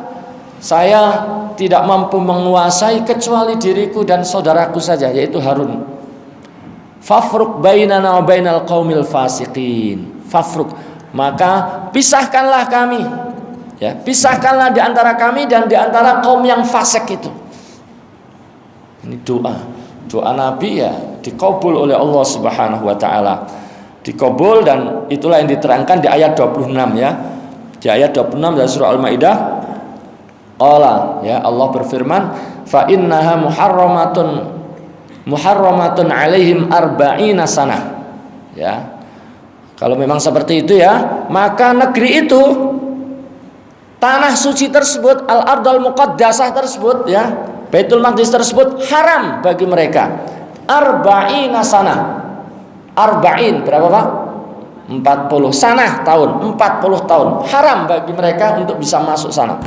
[SPEAKER 1] Saya tidak mampu menguasai kecuali diriku dan saudaraku saja, yaitu Harun. Fafruq bainana wa bainal qaumil fasiqin. Fafruq, maka pisahkanlah kami, ya, pisahkanlah di antara kami dan di antara kaum yang fasik itu. Ini doa Nabi ya dikabul oleh Allah Subhanahu wa taala. Dikabul, dan itulah yang diterangkan di ayat 26 ya. Di ayat 26 dari surah Al-Maidah, qala, ya, Allah berfirman, fa innaha muharramatun alaihim arba'ina sanah. Ya. Kalau memang seperti itu ya, maka negeri itu, tanah suci tersebut, al-ardul muqaddasah tersebut ya, Baitul Maqdis tersebut haram bagi mereka. Arba'ina sanah. Arba'in berapa Pak? 40 sanah tahun, 40 tahun. Haram bagi mereka untuk bisa masuk sana.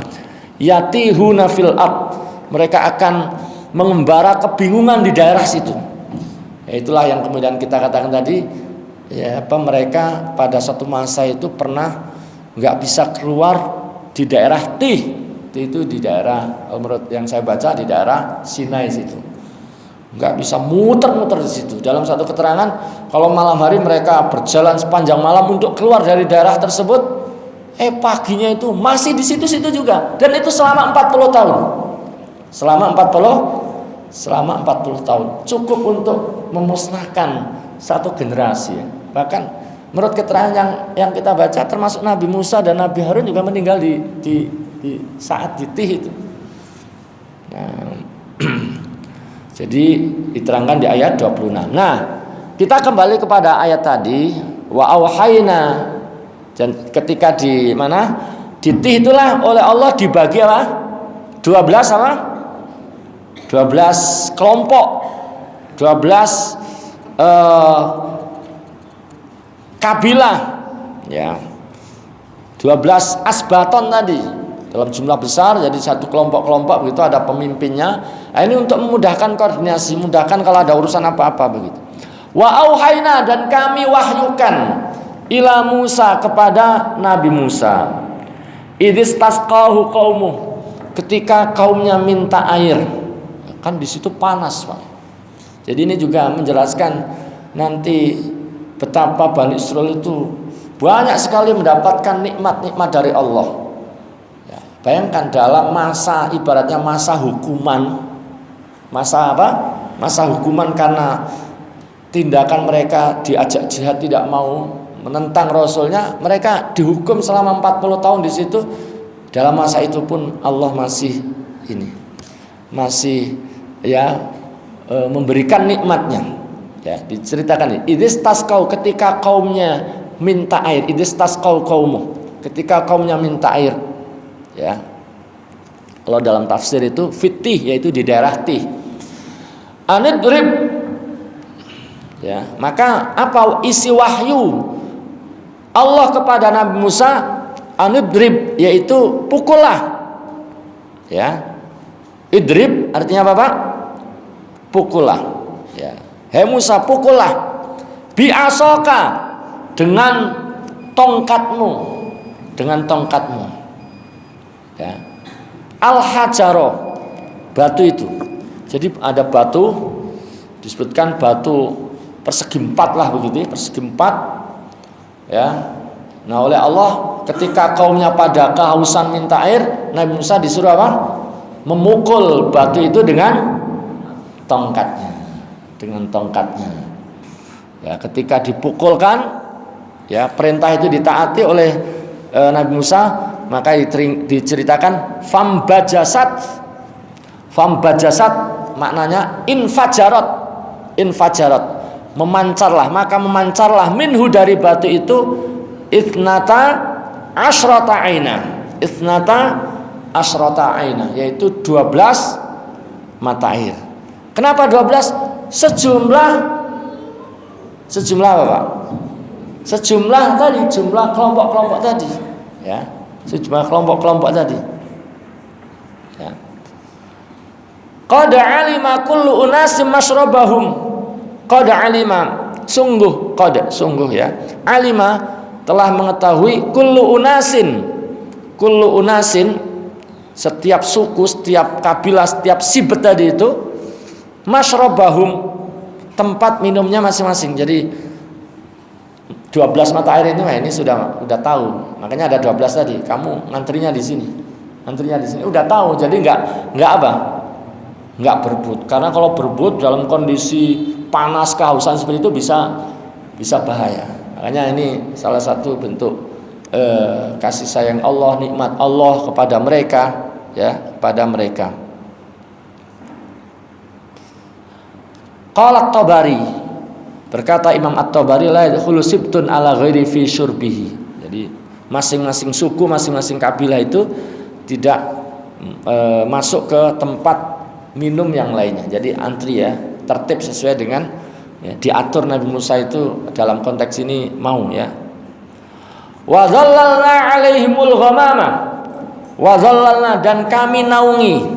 [SPEAKER 1] Yatihuna fil ard. Mereka akan mengembara kebingungan di daerah situ. Ya, itulah yang kemudian kita katakan tadi, ya, mereka pada suatu masa itu pernah nggak bisa keluar di daerah Tih itu di daerah, menurut yang saya baca di daerah Sinai situ, nggak bisa muter-muter di situ. Dalam satu keterangan, kalau malam hari mereka berjalan sepanjang malam untuk keluar dari daerah tersebut, paginya itu masih di situ-situ juga, dan itu selama 40 tahun. Selama 40 tahun cukup untuk memusnahkan satu generasi ya. Bahkan menurut keterangan yang kita baca, termasuk Nabi Musa dan Nabi Harun juga meninggal di saat di Tih itu. Nah, jadi diterangkan di ayat 26. Nah, kita kembali kepada ayat tadi, wa auhayna, dan ketika di mana? Di Tih itulah oleh Allah dibagi apa? 12 sama 12 kelompok, 12 kabilah ya, 12 asbaton tadi dalam jumlah besar, jadi satu kelompok-kelompok begitu, ada pemimpinnya. Nah, ini untuk memudahkan koordinasi, mudahkan kalau ada urusan apa-apa begitu. Wa auhayna, dan kami wahyukan, ila Musa, kepada Nabi Musa, idis tasqahu qaumuh, ketika kaumnya minta air. Kan di situ panas, Pak. Jadi ini juga menjelaskan nanti betapa Bani Israil itu banyak sekali mendapatkan nikmat-nikmat dari Allah. Ya, bayangkan dalam masa, ibaratnya masa hukuman, masa apa? Masa hukuman karena tindakan mereka diajak jihad tidak mau, menentang Rasulnya, mereka dihukum selama 40 tahun di situ. Dalam masa itu pun Allah masih ya memberikan nikmatnya. Ya, diceritakan ini, idis tasqau, ketika kaumnya minta air, idis tasqau qaumuh, ketika kaumnya minta air. Ya. Kalau dalam tafsir itu fitih, yaitu di daerah Tih. Anidrib. Ya, maka apa isi wahyu Allah kepada Nabi Musa? Anidrib, yaitu pukullah. Ya. Idrib artinya apa, Pak? Pukullah. Ya. Hei Musa, pukullah, bi'asoka, dengan tongkatmu, ya. Al-hajaro, batu itu. Jadi ada batu, disebutkan batu persegi 4 lah begitu, persegi 4. Ya. Nah, oleh Allah ketika kaumnya pada kehausan minta air, Nabi Musa disuruh apa? Memukul batu itu dengan tongkatnya. dengan tongkatnya. Ya, ketika dipukulkan, ya perintah itu ditaati oleh Nabi Musa, maka diceritakan fambajasat. Fambajasat maknanya infajarat, memancarlah, maka memancarlah minhu dari batu itu ithnata asyrata aina, yaitu 12 mata air. Kenapa 12? Sejumlah apa, Pak? Sejumlah tadi, jumlah kelompok-kelompok tadi, ya. Sejumlah kelompok-kelompok tadi. Ya. Qad alima kullu unasim masyrabahum. Qad alima, sungguh ya. Alima telah mengetahui kullu unasin setiap suku, setiap kabilah, setiap sibet tadi itu masyrabahum, tempat minumnya masing-masing. Jadi 12 mata air ini sudah tahu. Makanya ada 12 tadi. Kamu ngantrinya di sini. Udah tahu. Jadi enggak apa? Enggak berebut. Karena kalau berebut dalam kondisi panas, kehausan seperti itu bisa bahaya. Makanya ini salah satu bentuk kasih sayang Allah, nikmat Allah kepada mereka, ya, kepada mereka. Qala At-Tabari, berkata Imam At-Tabari, la yadkhulu sibtun ala ghairi fi syurbihi. Jadi masing-masing suku, masing-masing kabilah itu tidak masuk ke tempat minum yang lainnya. Jadi antri, ya, tertib sesuai dengan, ya, diatur Nabi Musa itu dalam konteks ini mau, ya. Wa dhallalna 'alaihimul ghamama. Wa dhallalna, dan kami naungi,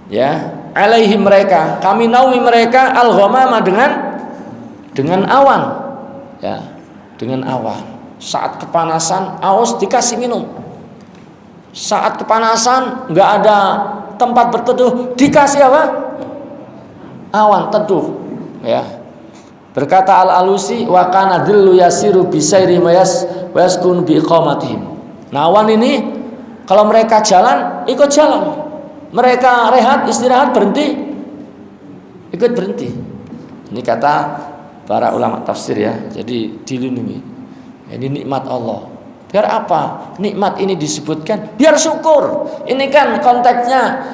[SPEAKER 1] ya, alaihim mereka, kami naungi mereka al-ghamama dengan awan, ya, dengan awan. Saat kepanasan aus dikasih minum. Saat kepanasan nggak ada tempat berteduh, dikasih apa? Awan teduh, ya. Berkata Al-Alusi, wa kana dhillu yasiru bisairi wayaskun biiqamatihim. Nah, awan ini kalau mereka jalan, ikut jalan. Mereka rehat, istirahat, berhenti, ikut berhenti. Ini kata para ulama tafsir, ya. Jadi dilindungi. Ini nikmat Allah. Biar apa? Nikmat ini disebutkan biar syukur. Ini kan konteksnya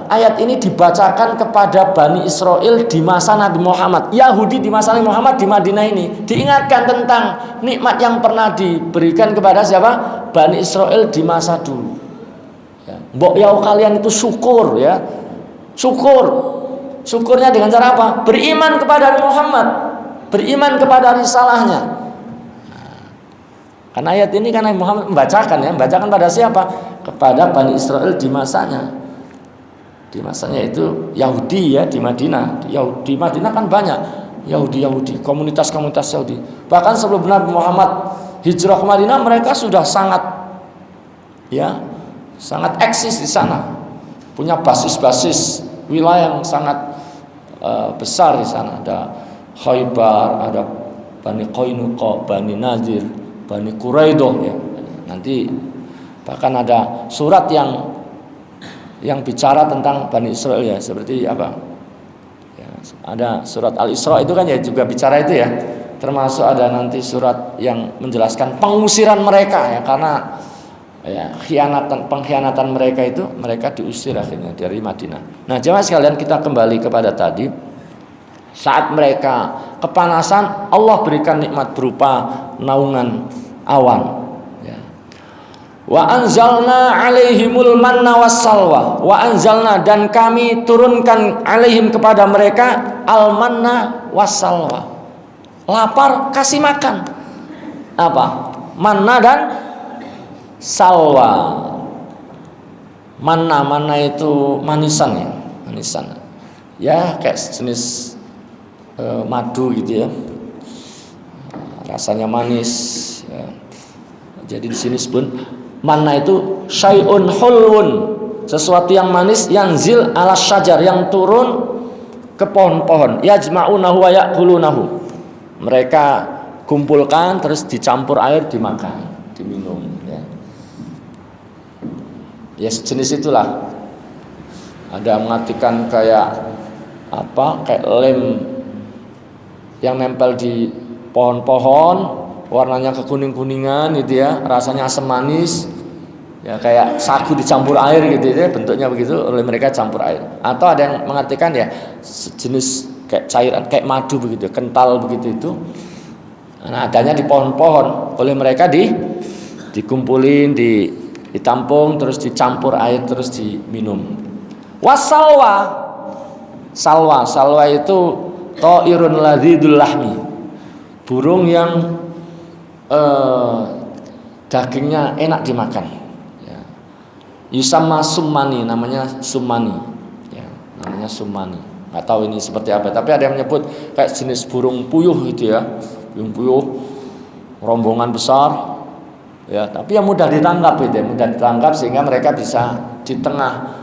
[SPEAKER 1] ayat ini dibacakan kepada Bani Israel di masa Nabi Muhammad. Yahudi di masa Nabi Muhammad di Madinah ini diingatkan tentang nikmat yang pernah diberikan kepada siapa? Bani Israel di masa dulu. Ya. Mbok yau kalian itu syukur, ya. Syukurnya dengan cara apa? Beriman kepada Nabi Muhammad, beriman kepada risalahnya. Karena ayat ini kan Nabi Muhammad membacakan pada siapa? Kepada Bani Israel di masanya. Di masanya itu Yahudi, ya, di Madinah. Di Madinah kan banyak Yahudi, komunitas-komunitas Yahudi. Bahkan sebelum Nabi Muhammad hijrah ke Madinah, mereka sudah sangat eksis di sana. Punya basis-basis wilayah yang sangat besar di sana. Ada Khaybar, ada Bani Qainuqa, Bani Nadir, Bani Quraidah, ya. Nanti bahkan ada surat yang bicara tentang Bani Israel, ya, seperti apa? Ya, ada surat Al-Isra itu kan, ya, juga bicara itu, ya. Termasuk ada nanti surat yang menjelaskan pengusiran mereka, ya, karena, ya, pengkhianatan mereka itu, mereka diusir akhirnya dari Madinah. Nah, jemaah sekalian, kita kembali kepada tadi. Saat mereka kepanasan, Allah berikan nikmat berupa naungan awan, ya. Wa anzalna 'alaihimul manna wassalwa. Wa anzalna, dan kami turunkan alaihim kepada mereka al manna wassalwa. Lapar kasih makan. Apa? Manna dan salwa. Manna itu manisan, ya. Manisan. Ya, kayak jenis madu gitu, ya. Rasanya manis, ya. Jadi di sini sebut manna itu syai'un hulwun, sesuatu yang manis, yang zil ala syajar, yang turun ke pohon-pohon. Yajma'unahu wa ya'kulunahu. Mereka kumpulkan terus dicampur air, dimakan, diminum, ya. Ya, sejenis itulah. Ada mengartikan kayak kayak lem yang nempel di pohon-pohon, warnanya kekuning-kuningan gitu ya, rasanya asam manis. Ya kayak sagu dicampur air gitu ya, bentuknya begitu, oleh mereka campur air. Atau ada yang mengartikan ya sejenis kayak cairan, kayak madu begitu, kental begitu itu. Nah, adanya di pohon-pohon, oleh mereka dikumpulin, ditampung, terus dicampur air, terus diminum. Salwa itu ta'irun ladzidul lahmi, burung yang dagingnya enak dimakan. Yusamma summani, namanya summani. Ya, namanya summani. Enggak tahu ini seperti apa, tapi ada yang menyebut kayak jenis burung puyuh gitu ya. Burung puyuh rombongan besar. Ya, tapi yang mudah ditangkap gitu ya, mudah ditangkap sehingga mereka bisa di tengah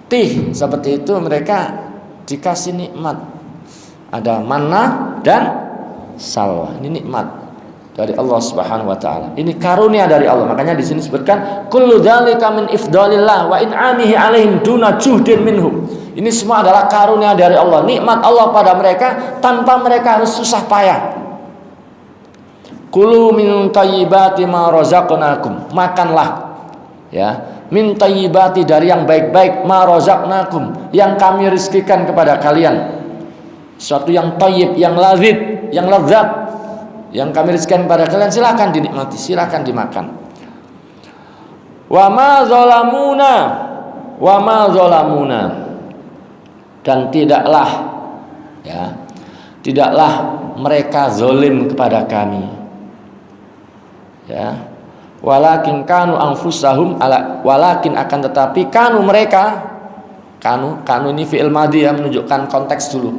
[SPEAKER 1] tih seperti itu mereka dikasih nikmat. Ada manna dan salwa. Ini nikmat dari Allah Subhanahu wa taala. Ini karunia dari Allah. Makanya di sini disebutkan kullu dzalika min ifdalillah wa in'amihi alaihim duna juhdin minhum. Ini semua adalah karunia dari Allah, nikmat Allah pada mereka tanpa mereka harus susah payah. Kulu min thayyibati ma razaqnakum. Makanlah ya, min thayyibati dari yang baik-baik, ma razaqnakum, yang kami rizkikan kepada kalian. Sesuatu yang thayyib, yang lazid, yang lezat, yang kami rizkikan pada kalian, silakan dinikmati, silakan dimakan. Wa ma zalamuna, dan tidaklah mereka zalim kepada kami. Ya. Walakin kanu anfusahum walakin akan tetapi kanu mereka, kanu ini fi'il madhi ya, menunjukkan konteks dulu.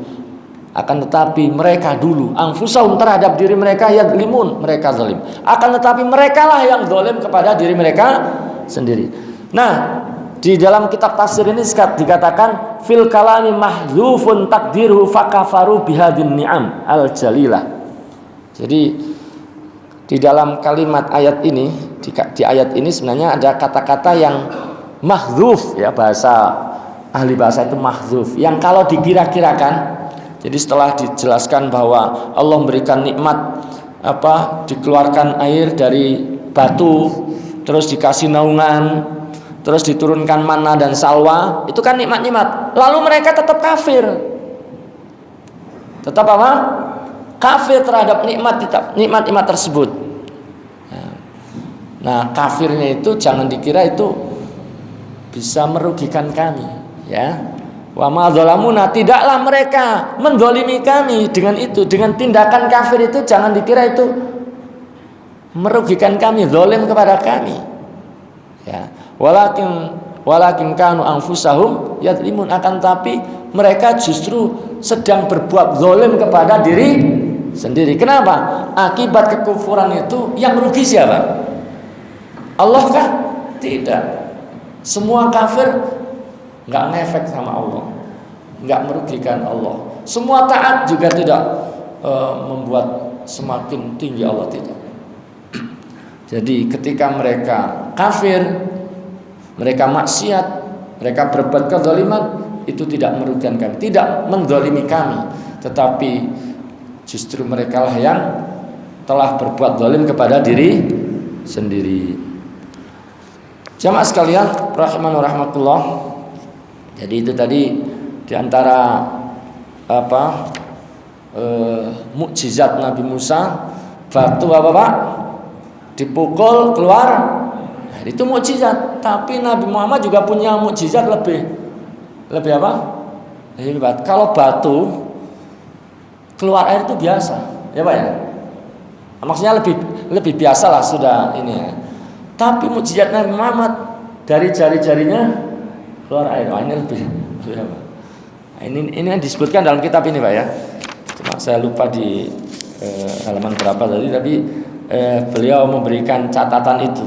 [SPEAKER 1] Akan tetapi mereka dulu anfusahum terhadap diri mereka yadzlimun, mereka zalim. Akan tetapi mereka lah yang zalim kepada diri mereka sendiri. Nah, di dalam kitab tafsir ini dikatakan fil kalami mahdzufun takdiruhu fakafaru bihadin ni'am al jalilah. Jadi di dalam kalimat ayat ini, di ayat ini sebenarnya ada kata-kata yang mahdzuf ya, bahasa ahli bahasa itu mahdzuf, yang kalau dikira-kirakan. Jadi setelah dijelaskan bahwa Allah memberikan nikmat dikeluarkan air dari batu, terus dikasih naungan, terus diturunkan manna dan salwa, itu kan nikmat-nikmat. Lalu mereka tetap kafir. Tetap apa? Kafir terhadap nikmat-nikmat tersebut. Nah, kafirnya itu jangan dikira itu bisa merugikan kami, ya. Wa ma zalamuna, tidaklah mereka menzalimi kami dengan itu, dengan tindakan kafir itu jangan dikira itu merugikan kami, zalim kepada kami. Ya, walakin kanu anfusahum yadzlimun, akan tapi mereka justru sedang berbuat zalim kepada diri sendiri. Kenapa? Akibat kekufuran itu yang rugi siapa? Allah kah? Tidak. Semua kafir nggak ngefek sama Allah, nggak merugikan Allah. Semua taat juga tidak membuat semakin tinggi Allah, tidak. Jadi ketika mereka kafir, mereka maksiat, mereka berbuat kezaliman, itu tidak merugikan kami, tidak menzalimi kami, tetapi justru mereka lah yang telah berbuat zalim kepada diri sendiri. Jamaah sekalian rahimani rahmatullah. Jadi itu tadi diantara mukjizat Nabi Musa, batu Pak? Dipukul keluar. Nah, itu mukjizat. Tapi Nabi Muhammad juga punya mukjizat lebih apa? Lebih hebat. Kalau batu keluar air itu biasa, ya Pak ya. Maksudnya lebih biasa lah sudah ini ya. Tapi mukjizat Nabi Muhammad dari jari-jarinya keluar air. Wah, ini lebih apa? Nah, ini yang disebutkan dalam kitab ini Pak ya. Cuma saya lupa di halaman berapa tadi, tapi beliau memberikan catatan itu,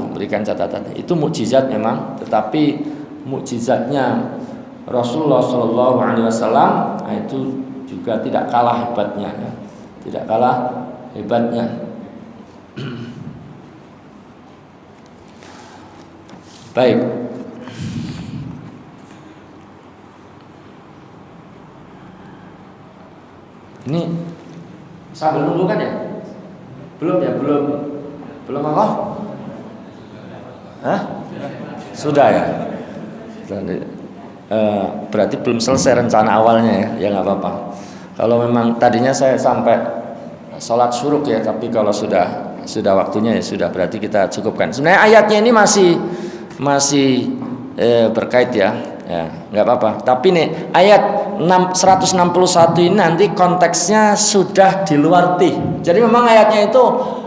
[SPEAKER 1] Itu mukjizat memang, tetapi mukjizatnya Rasulullah Shallallahu Alaihi Wasallam itu juga tidak kalah hebatnya, ya. Tidak kalah hebatnya. Baik. Ini sambil nunggu kan ya? Belum ya, belum apa? Hah? Sudah ya. Berarti belum selesai rencana awalnya ya nggak apa-apa. Kalau memang tadinya saya sampai sholat syuruk ya, tapi kalau sudah waktunya ya sudah, berarti kita cukupkan. Sebenarnya ayatnya ini masih berkait ya nggak apa-apa. Tapi nih ayat 161 ini nanti konteksnya sudah di luar tih. Jadi memang ayatnya itu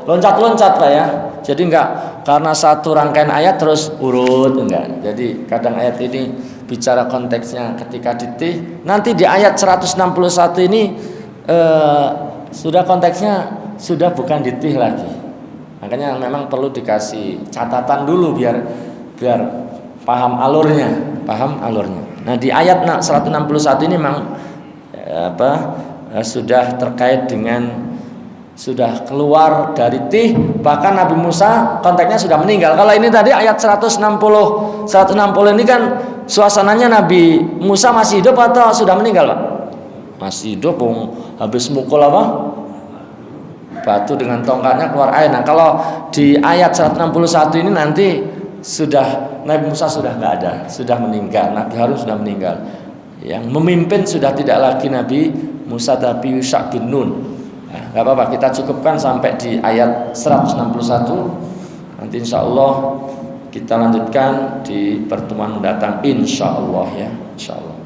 [SPEAKER 1] loncat-loncat Pak ya. Jadi enggak karena satu rangkaian ayat terus urut, enggak. Jadi kadang ayat ini bicara konteksnya ketika di tih. Nanti di ayat 161 ini sudah konteksnya sudah bukan di tih lagi. Makanya memang perlu dikasih catatan dulu biar paham alurnya. Nah di ayat 161 ini memang sudah terkait dengan sudah keluar dari tih, bahkan Nabi Musa konteksnya sudah meninggal. Kalau ini tadi ayat 160 ini kan suasananya Nabi Musa masih hidup atau sudah meninggal Pak? Masih hidup, habis mukul apa? Batu dengan tongkatnya keluar air. Nah kalau di ayat 161 ini nanti sudah Nabi Musa sudah nggak ada, sudah meninggal. Nabi Harun sudah meninggal. Yang memimpin sudah tidak lagi Nabi Musa tapi Yusha bin Nun. Nah, nggak apa-apa, kita cukupkan sampai di ayat 161. Nanti insya Allah kita lanjutkan di pertemuan mendatang insya Allah ya, insya Allah.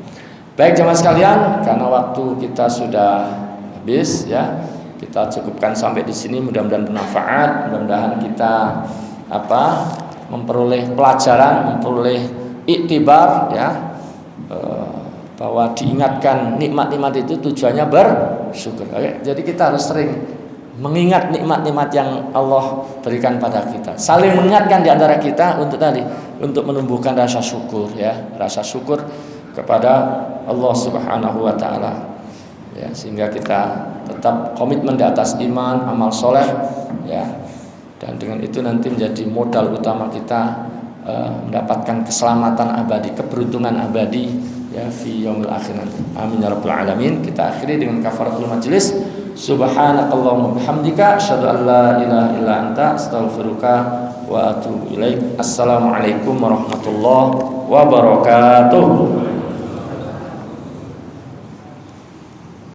[SPEAKER 1] Baik jemaah sekalian, karena waktu kita sudah habis ya, kita cukupkan sampai di sini. Mudah-mudahan bermanfaat, mudah-mudahan kita memperoleh pelajaran, memperoleh iktibar ya, bahwa diingatkan nikmat-nikmat itu tujuannya bersyukur. Oke? Jadi kita harus sering mengingat nikmat-nikmat yang Allah berikan pada kita. Saling mengingatkan di antara kita untuk menumbuhkan rasa syukur ya, rasa syukur kepada Allah Subhanahu wa taala. Ya, sehingga kita tetap komitmen di atas iman, amal soleh ya. Dan dengan itu nanti menjadi modal utama kita mendapatkan keselamatan abadi, keberuntungan abadi ya fi yaumil akhir nanti. Amin ya rabbal alamin. Kita akhiri dengan kafaratul majlis. Subhanakallahumma bihamdika asyhadu an la ilaha illa anta astaghfiruka wa atubu ilaik. Assalamualaikum warahmatullahi wabarakatuh.